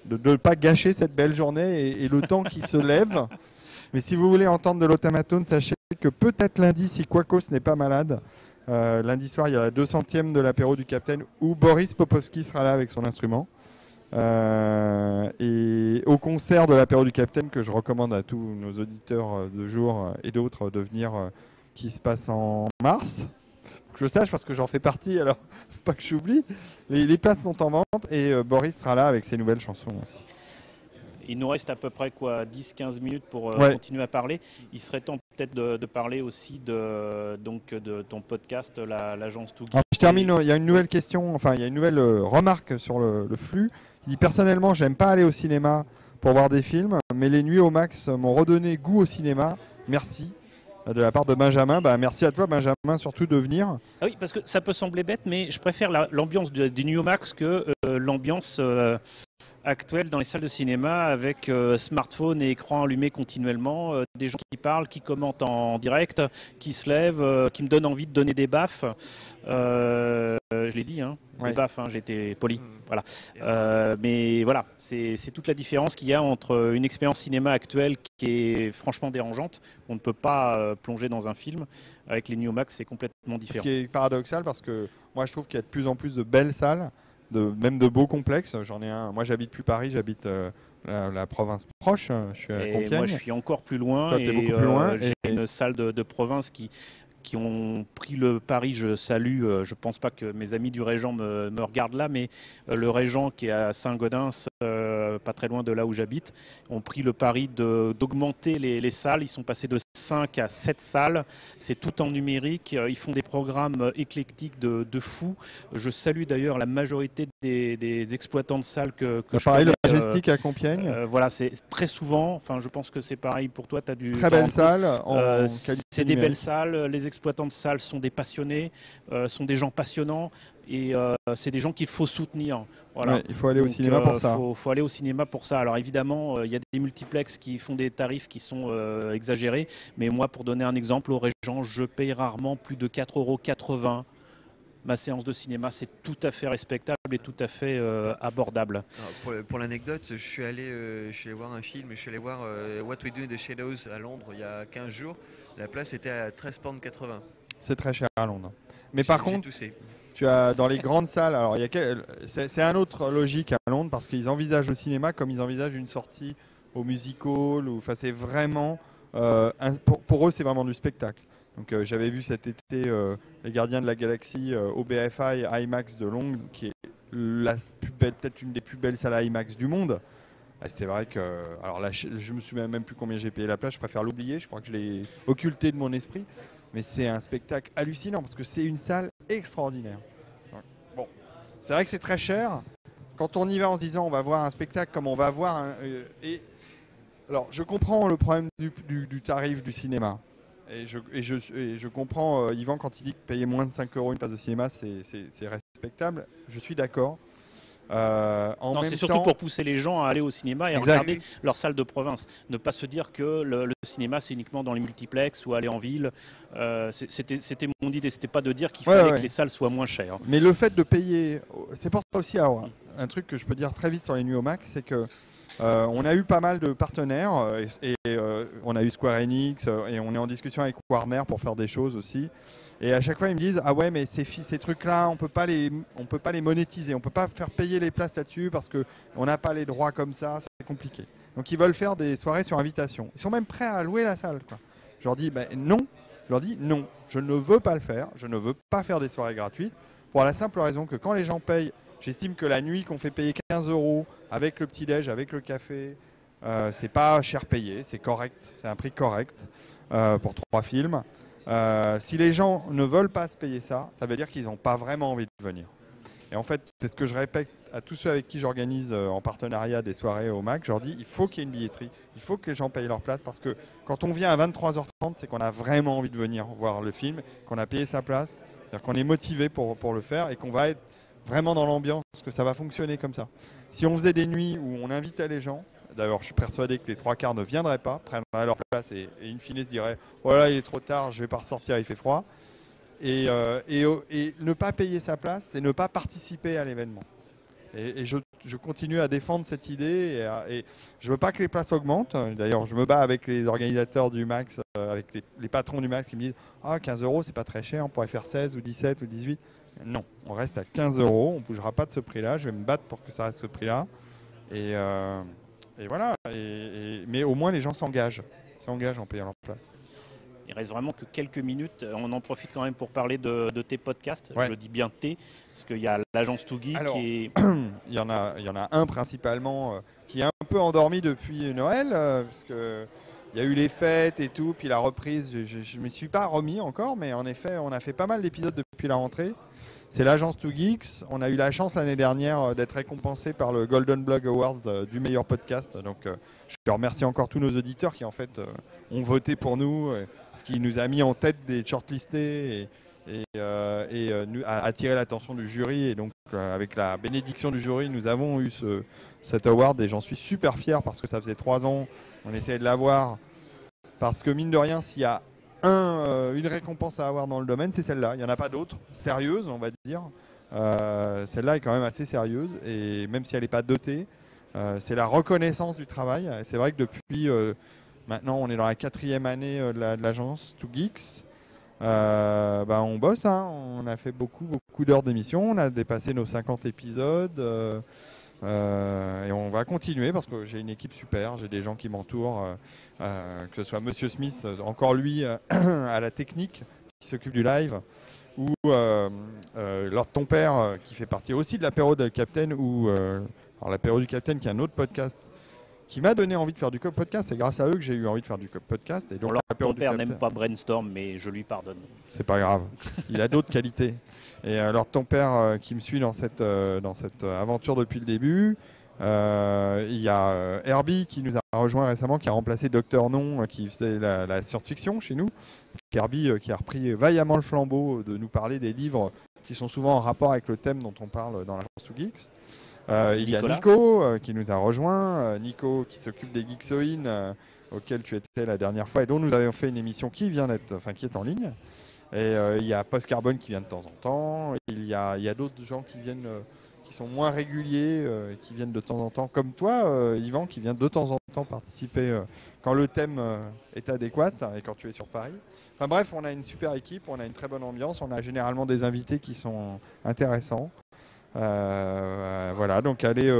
Speaker 3: ne pas gâcher cette belle journée et le temps qui se lève. Mais si vous voulez entendre de l'automatone, sachez que peut-être lundi, si Quacos n'est pas malade, lundi soir, il y a la 200e de l'apéro du Capitaine où Boris Popovski sera là avec son instrument. Et au concert de l'apéro du Capitaine, que je recommande à tous nos auditeurs de jour et d'autres de venir, qui se passe en mars. Que je sache parce que j'en fais partie, alors faut pas que j'oublie. Les places sont en vente et Boris sera là avec ses nouvelles chansons aussi.
Speaker 1: Il nous reste à peu près 10-15 minutes pour continuer à parler. Il serait temps peut-être de parler aussi de ton podcast, l'agence Too Geek.
Speaker 3: Je termine, il y a une nouvelle question, enfin il y a une nouvelle remarque sur le flux. Il dit personnellement, j'aime pas aller au cinéma pour voir des films, mais les nuits au Max m'ont redonné goût au cinéma. Merci. De la part de Benjamin, merci à toi Benjamin surtout de venir.
Speaker 1: Ah oui, parce que ça peut sembler bête, mais je préfère l'ambiance du Nuit au Max que l'ambiance actuelle dans les salles de cinéma avec smartphone et écran allumé continuellement, des gens qui parlent, qui commentent en direct, qui se lèvent, qui me donnent envie de donner des baffes. Je l'ai dit, des baffes, j'ai été poli. Voilà. Mais voilà, c'est toute la différence qu'il y a entre une expérience cinéma actuelle qui est franchement dérangeante. On ne peut pas plonger dans un film. Avec les Nuits au Max, c'est complètement différent.
Speaker 3: Ce qui est paradoxal parce que moi je trouve qu'il y a de plus en plus de belles salles, même de beaux complexes. J'en ai un. Moi, j'habite plus Paris, j'habite la province proche. Je suis à Compiègne.
Speaker 1: Moi, je suis encore plus loin.
Speaker 3: Toi, t'es beaucoup plus loin.
Speaker 1: J'ai une salle de province qui ont pris le pari. Je salue. Je pense pas que mes amis du Régent me regardent là, mais le Régent qui est à Saint-Gaudens, pas très loin de là où j'habite, ont pris le pari d'augmenter les salles. Ils sont passés de 5 à 7 salles. C'est tout en numérique. Ils font des programmes éclectiques de fous. Je salue d'ailleurs la majorité des exploitants de salles que je
Speaker 3: pareil,
Speaker 1: connais.
Speaker 3: Le Majestic à Compiègne.
Speaker 1: Voilà, c'est très souvent. Enfin, je pense que c'est pareil pour toi. T'as
Speaker 3: très belle salle.
Speaker 1: C'est des belles salles. Les exploitants de salles sont des passionnés, sont des gens passionnants. Et c'est des gens qu'il faut soutenir. Voilà.
Speaker 3: Ouais, il faut aller au cinéma pour ça.
Speaker 1: Il faut aller au cinéma pour ça. Alors évidemment, il y a des multiplexes qui font des tarifs qui sont exagérés. Mais moi, pour donner un exemple, au Régent, je paye rarement plus de 4,80 € ma séance de cinéma. C'est tout à fait respectable et tout à fait abordable.
Speaker 2: Alors, pour l'anecdote, je suis allé voir un film. Je suis allé voir What We Do in the Shadows à Londres il y a 15 jours. La place était à 13,80 £.
Speaker 3: C'est très cher à Londres. Mais par contre, tu as dans les grandes salles, alors c'est un autre logique à Londres parce qu'ils envisagent le cinéma comme ils envisagent une sortie au music-hall. Enfin, c'est vraiment, pour eux, c'est vraiment du spectacle. Donc j'avais vu cet été Les Gardiens de la Galaxie au BFI IMAX de Londres, qui est peut-être une des plus belles salles IMAX du monde. C'est vrai que, alors là, je me souviens même plus combien j'ai payé la place, je préfère l'oublier, je crois que je l'ai occulté de mon esprit. Mais c'est un spectacle hallucinant parce que c'est une salle extraordinaire. Bon, c'est vrai que c'est très cher. Quand on y va en se disant on va voir un spectacle comme on va voir et Alors, je comprends le problème du tarif du cinéma. Et je comprends Yvan quand il dit que payer moins de 5 € une place de cinéma, c'est respectable. Je suis d'accord.
Speaker 1: Non, c'est surtout pour pousser les gens à aller au cinéma et à regarder leur salle de province. Ne pas se dire que le cinéma, c'est uniquement dans les multiplex ou aller en ville. C'était mon idée, c'était pas de dire qu'il fallait que les salles soient moins chères.
Speaker 3: Mais le fait de payer, c'est pour ça aussi, alors, un truc que je peux dire très vite sur les nuits au max, c'est que on a eu pas mal de partenaires et on a eu Square Enix et on est en discussion avec Warner pour faire des choses aussi. Et à chaque fois, ils me disent « Ah ouais, mais ces trucs-là, on peut pas les monétiser. On peut pas faire payer les places là-dessus parce qu'on n'a pas les droits comme ça. C'est compliqué. » Donc, ils veulent faire des soirées sur invitation. Ils sont même prêts à louer la salle, quoi. Je leur dis non. Je leur dis non. Je ne veux pas le faire. Je ne veux pas faire des soirées gratuites pour la simple raison que quand les gens payent, j'estime que la nuit qu'on fait payer 15 € avec le petit-déj, avec le café, c'est pas cher payé. C'est correct. C'est un prix correct pour 3 films. Si les gens ne veulent pas se payer ça, ça veut dire qu'ils n'ont pas vraiment envie de venir. Et en fait, c'est ce que je répète à tous ceux avec qui j'organise en partenariat des soirées au MAC. Je leur dis, il faut qu'il y ait une billetterie, il faut que les gens payent leur place parce que quand on vient à 23h30, c'est qu'on a vraiment envie de venir voir le film, qu'on a payé sa place, c'est-à-dire qu'on est motivé pour le faire et qu'on va être vraiment dans l'ambiance, que ça va fonctionner comme ça. Si on faisait des nuits où on invitait les gens, d'ailleurs, je suis persuadé que les 3/4 ne viendraient pas, prendraient leur place et in fine se diraient « Voilà, il est trop tard, je ne vais pas ressortir, il fait froid ». Et ne pas payer sa place, c'est ne pas participer à l'événement. Et je continue à défendre cette idée et je ne veux pas que les places augmentent. D'ailleurs, je me bats avec les organisateurs du Max, avec les patrons du Max qui me disent « Ah, 15 €, c'est pas très cher, on pourrait faire 16 ou 17 ou 18 ». Non, on reste à 15 €, on ne bougera pas de ce prix-là. Je vais me battre pour que ça reste ce prix-là. Et voilà, mais au moins les gens s'engagent en payant leur place.
Speaker 1: Il reste vraiment que quelques minutes. On en profite quand même pour parler de tes podcasts. Ouais. Je dis bien tes, parce qu'il y a l'agence Too Geek.
Speaker 3: Alors, il y en a un principalement qui est un peu endormi depuis Noël, parce que il y a eu les fêtes et tout, puis la reprise. Je ne m'y suis pas remis encore, mais en effet, on a fait pas mal d'épisodes depuis la rentrée. C'est l'agence Too Geeks. On a eu la chance l'année dernière d'être récompensé par le Golden Blog Awards du meilleur podcast. Donc, je remercie encore tous nos auditeurs qui en fait ont voté pour nous, ce qui nous a mis en tête des shortlistés et a attiré l'attention du jury. Et donc, avec la bénédiction du jury, nous avons eu cet award et j'en suis super fier parce que ça faisait 3 ans, on essayait de l'avoir. Parce que mine de rien, s'il y a une récompense à avoir dans le domaine, c'est celle-là. Il n'y en a pas d'autres sérieuses, on va dire. Celle-là est quand même assez sérieuse et même si elle n'est pas dotée, c'est la reconnaissance du travail. C'est vrai que depuis maintenant, on est dans la 4e année de l'agence Too Geeks. On bosse, hein. On a fait beaucoup d'heures d'émission. On a dépassé nos 50 épisodes. Et on va continuer parce que j'ai une équipe super, j'ai des gens qui m'entourent, que ce soit Monsieur Smith, encore lui à la technique, qui s'occupe du live, ou Lord Ton Père, qui fait partie aussi de l'apéro du Captain, ou alors l'apéro du Captain, qui est un autre podcast qui m'a donné envie de faire du podcast. C'est grâce à eux que j'ai eu envie de faire du podcast. Et donc
Speaker 1: Ton Père n'aime pas Brainstorm, mais je lui pardonne.
Speaker 3: C'est pas grave, il a d'autres qualités. Et alors Ton Père qui me suit dans cette aventure depuis le début. Il y a Herbie qui nous a rejoint récemment, qui a remplacé Docteur Non, qui faisait la science-fiction chez nous. Herbie qui a repris vaillamment le flambeau de nous parler des livres qui sont souvent en rapport avec le thème dont on parle dans l'agence Too Geeks. Il y a Nico qui nous a rejoint. Nico qui s'occupe des Geeksoin auquel tu étais la dernière fois et dont nous avions fait une émission qui est en ligne. Et il y a Post Carbone qui vient de temps en temps. Il y a d'autres gens qui viennent, qui sont moins réguliers, qui viennent de temps en temps, comme toi, Yvan, qui vient de temps en temps participer quand le thème est adéquat et quand tu es sur Paris. Enfin bref, on a une super équipe, on a une très bonne ambiance, on a généralement des invités qui sont intéressants. Voilà, donc allez,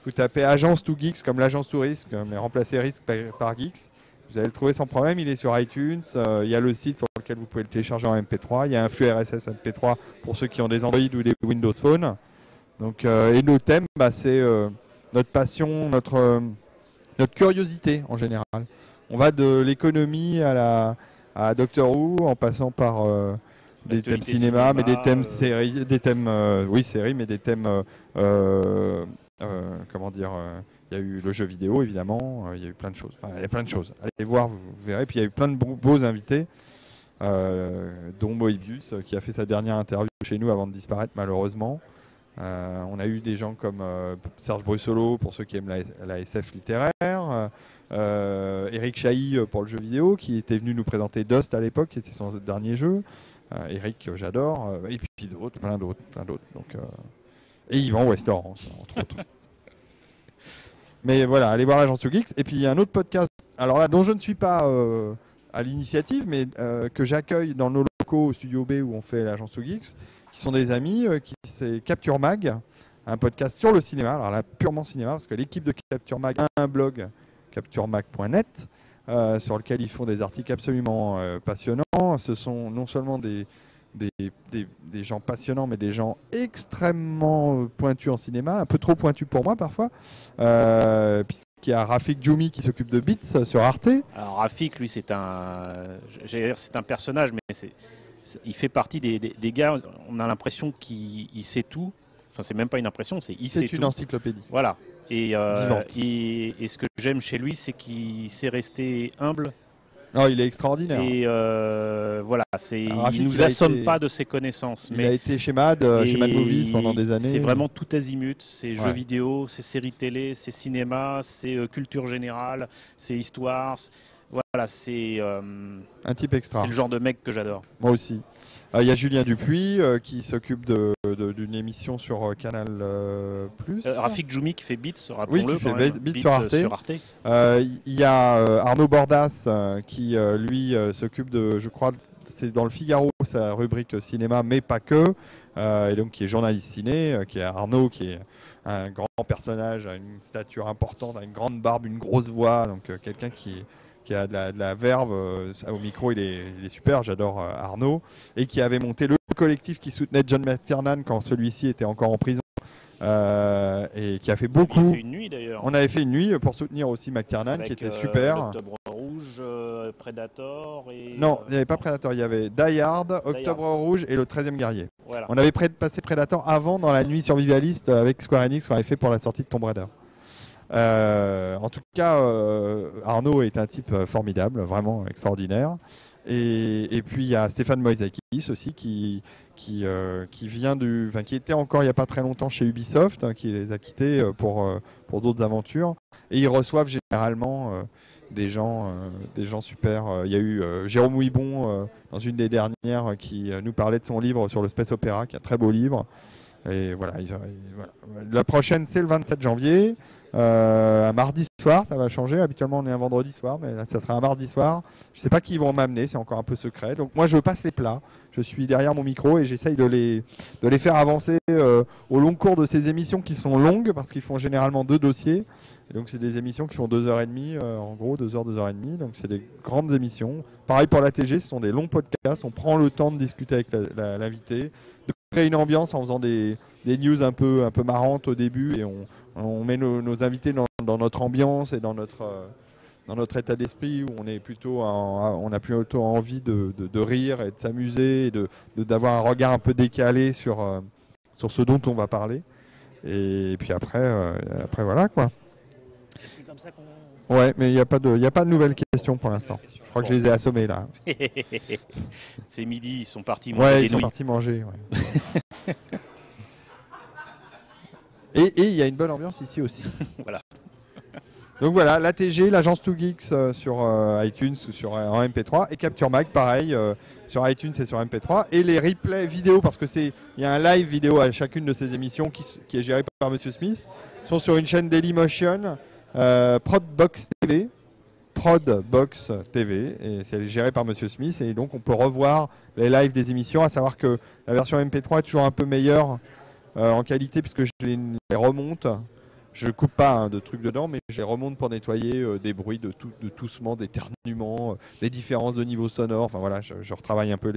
Speaker 3: vous tapez Agence Too Geeks comme l'agence Too Risque, mais remplacez Risque par Geeks. Vous allez le trouver sans problème, il est sur iTunes, il y a le site sur lequel vous pouvez le télécharger en MP3, il y a un flux RSS MP3 pour ceux qui ont des Android ou des Windows Phone. Donc, et nos thèmes, c'est notre passion, notre curiosité en général. On va de l'économie à Doctor Who, en passant par des thèmes cinéma, mais des thèmes séries, des thèmes, séries, mais des thèmes, Il y a eu le jeu vidéo, évidemment. Il y a eu plein de choses. Enfin, il y a plein de choses. Allez voir, vous verrez. Puis il y a eu plein de beaux invités, dont Moebius, qui a fait sa dernière interview chez nous avant de disparaître, malheureusement. On a eu des gens comme Serge Brussolo, pour ceux qui aiment la SF littéraire. Eric Chahi pour le jeu vidéo, qui était venu nous présenter Dust à l'époque, c'était son dernier jeu. Eric, j'adore. Et puis d'autres, plein d'autres. Donc, et Yvan Westor, entre autres. Mais voilà, allez voir l'Agence Geeks. Et puis il y a un autre podcast, alors là, dont je ne suis pas à l'initiative, mais que j'accueille dans nos locaux au Studio B où on fait l'Agence Geeks, qui sont des amis, c'est Capture Mag, un podcast sur le cinéma, alors là purement cinéma, parce que l'équipe de Capture Mag a un blog, capturemag.net, sur lequel ils font des articles absolument passionnants. Ce sont non seulement des gens passionnants, mais des gens extrêmement pointus en cinéma, un peu trop pointus pour moi parfois, puisqu'il y a Rafik Djoumi qui s'occupe de Beats sur Arte.
Speaker 1: Alors Rafik, lui, c'est un personnage, mais il fait partie des gars, on a l'impression qu'il sait tout. Enfin, c'est même pas une impression, c'est il sait tout.
Speaker 3: C'est une encyclopédie.
Speaker 1: Voilà. Et ce que j'aime chez lui, c'est qu'il sait rester humble.
Speaker 3: Oh, il est extraordinaire.
Speaker 1: Et voilà, il nous assomme pas de ses connaissances.
Speaker 3: Il a été chez Mad Movies pendant des années.
Speaker 1: C'est vraiment tout azimut. C'est jeux vidéo, c'est séries télé, c'est cinéma, c'est culture générale, c'est histoire. Voilà, c'est
Speaker 3: un type extra.
Speaker 1: C'est le genre de mec que j'adore.
Speaker 3: Moi aussi. Il y a Julien Dupuis qui s'occupe d'une émission sur Canal+.
Speaker 1: Rafik Djoumi qui fait Beats, rappelons-le.
Speaker 3: Oui, qui fait Beats sur Arte. Il y a Arnaud Bordas qui, lui, s'occupe de, je crois, c'est dans le Figaro, sa rubrique cinéma, mais pas que. Et donc qui est journaliste ciné, qui est Arnaud, qui est un grand personnage, a une stature importante, a une grande barbe, une grosse voix, donc quelqu'un qui a de la verve au micro, il est super, j'adore Arnaud, et qui avait monté le collectif qui soutenait John McTiernan quand celui-ci était encore en prison, et qui a fait beaucoup.
Speaker 1: On avait fait une nuit d'ailleurs.
Speaker 3: On avait fait une nuit pour soutenir aussi McTiernan, qui était super.
Speaker 1: Octobre Rouge, Predator et...
Speaker 3: Non, il n'y avait pas Predator, il y avait Die Hard, Octobre Rouge et le 13e guerrier.
Speaker 1: Voilà.
Speaker 3: On avait passé Predator avant dans la nuit survivaliste avec Square Enix qu'on avait fait pour la sortie de Tomb Raider. En tout cas, Arnaud est un type formidable, vraiment extraordinaire. Et puis il y a Stéphane Moïsakis aussi qui était encore il n'y a pas très longtemps chez Ubisoft, qui les a quittés pour d'autres aventures. Et ils reçoivent généralement des gens super. Il y a eu Jérôme Ouibon dans une des dernières qui nous parlait de son livre sur le space opéra, qui est un très beau livre. Et voilà. La prochaine, c'est le 27 janvier. Un mardi soir, ça va changer. Habituellement, on est un vendredi soir, mais là, ça sera un mardi soir. Je ne sais pas qui ils vont m'amener, c'est encore un peu secret. Donc moi, je passe les plats. Je suis derrière mon micro et j'essaye de les faire avancer au long cours de ces émissions qui sont longues, parce qu'ils font généralement 2 dossiers. Et donc c'est des émissions qui font 2h30, en gros 2 heures, 2h30. Donc c'est des grandes émissions. Pareil pour la TG, ce sont des longs podcasts. On prend le temps de discuter avec l'invité, de créer une ambiance en faisant des news un peu marrantes au début, et on met nos invités dans notre ambiance et dans notre état d'esprit, où on a plutôt envie de rire et de s'amuser, et d'avoir un regard un peu décalé sur ce dont on va parler. Et puis après voilà quoi.
Speaker 1: C'est comme ça qu'on...
Speaker 3: Ouais, mais il n'y a pas de nouvelles questions pour l'instant. Je crois que je les ai assommées là.
Speaker 1: C'est midi, ils sont partis manger.
Speaker 3: Ouais, ils sont partis manger. Ouais. Et il y a une bonne ambiance ici aussi.
Speaker 1: Voilà.
Speaker 3: Donc voilà, l'ATG, l'agence 2Geeks sur iTunes ou en MP3, et Capture Mag, pareil, sur iTunes et sur MP3. Et les replays vidéo, parce qu'il y a un live vidéo à chacune de ces émissions qui est géré par Monsieur Smith, sont sur une chaîne Dailymotion, Prodbox TV, et c'est géré par Monsieur Smith, et donc on peut revoir les lives des émissions, à savoir que la version MP3 est toujours un peu meilleure en qualité, puisque je les remonte. Je coupe pas de trucs dedans, mais je les remonte pour nettoyer des bruits de toussement, d'éternuement, des différences de niveau sonore. Enfin voilà, je retravaille un peu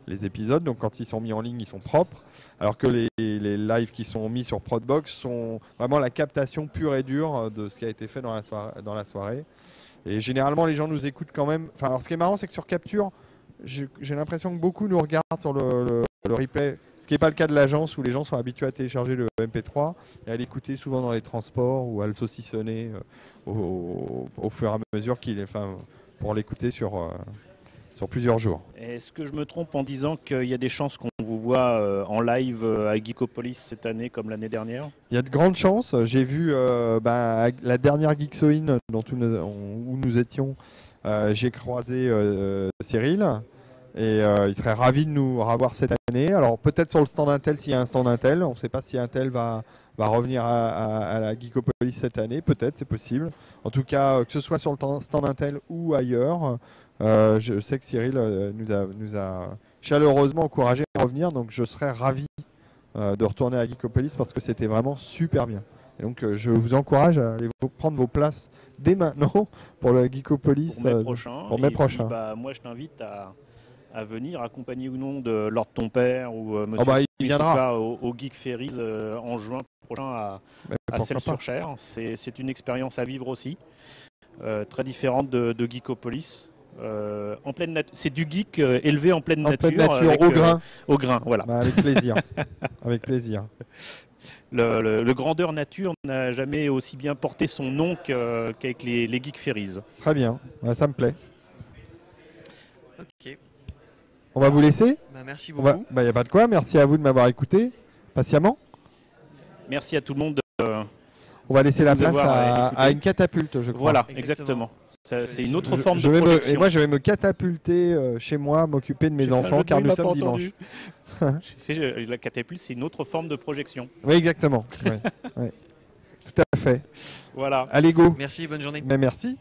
Speaker 3: les épisodes. Donc quand ils sont mis en ligne, ils sont propres. Alors que les lives qui sont mis sur Prodbox sont vraiment la captation pure et dure de ce qui a été fait dans la soirée. Et généralement, les gens nous écoutent quand même. Enfin, alors ce qui est marrant, c'est que sur Capture, j'ai l'impression que beaucoup nous regardent sur le replay Ce qui n'est pas le cas de l'agence où les gens sont habitués à télécharger le MP3 et à l'écouter souvent dans les transports ou à le saucissonner au fur et à mesure pour l'écouter sur plusieurs jours.
Speaker 1: Est-ce que je me trompe en disant qu'il y a des chances qu'on vous voit en live à Geekopolis cette année comme l'année dernière?
Speaker 3: Il y a de grandes chances. J'ai vu la dernière Geeksoin où nous étions, j'ai croisé Cyril. Et il serait ravi de nous revoir cette année. Alors peut-être sur le stand Intel s'il y a un stand Intel. On ne sait pas si Intel va revenir à la Geekopolis cette année. Peut-être, c'est possible. En tout cas, que ce soit sur le stand Intel ou ailleurs, je sais que Cyril nous a chaleureusement encouragé à revenir. Donc je serais ravi de retourner à Geekopolis parce que c'était vraiment super bien. Et donc je vous encourage à aller prendre vos places dès maintenant pour le Geekopolis
Speaker 1: pour mai prochain. Moi je t'invite à venir, accompagné ou non de Lord ton père ou Monsieur
Speaker 3: il viendra
Speaker 1: au Geek Ferries en juin prochain à Celles-sur-Cher. C'est une expérience à vivre aussi, très différente de Geekopolis. En pleine c'est du geek élevé en pleine nature avec, au grain, voilà.
Speaker 3: Avec plaisir. Avec plaisir.
Speaker 1: Le grandeur nature n'a jamais aussi bien porté son nom qu'avec les Geek Ferries.
Speaker 3: Très bien, ça me plaît.
Speaker 2: Ok.
Speaker 3: On va vous laisser.
Speaker 2: Merci beaucoup.
Speaker 3: Il n'y a pas de quoi. Merci à vous de m'avoir écouté patiemment.
Speaker 1: Merci à tout le monde.
Speaker 3: On va laisser la place à une catapulte, je crois.
Speaker 1: Voilà, exactement. C'est une autre forme de projection.
Speaker 3: Et moi, je vais me catapulter chez moi, m'occuper de mes enfants, car nous sommes dimanche.
Speaker 1: La catapulte, c'est une autre forme de projection.
Speaker 3: Oui, exactement. Ouais. Tout à fait.
Speaker 1: Voilà.
Speaker 3: Allez, go.
Speaker 2: Merci, bonne journée.
Speaker 3: Mais merci.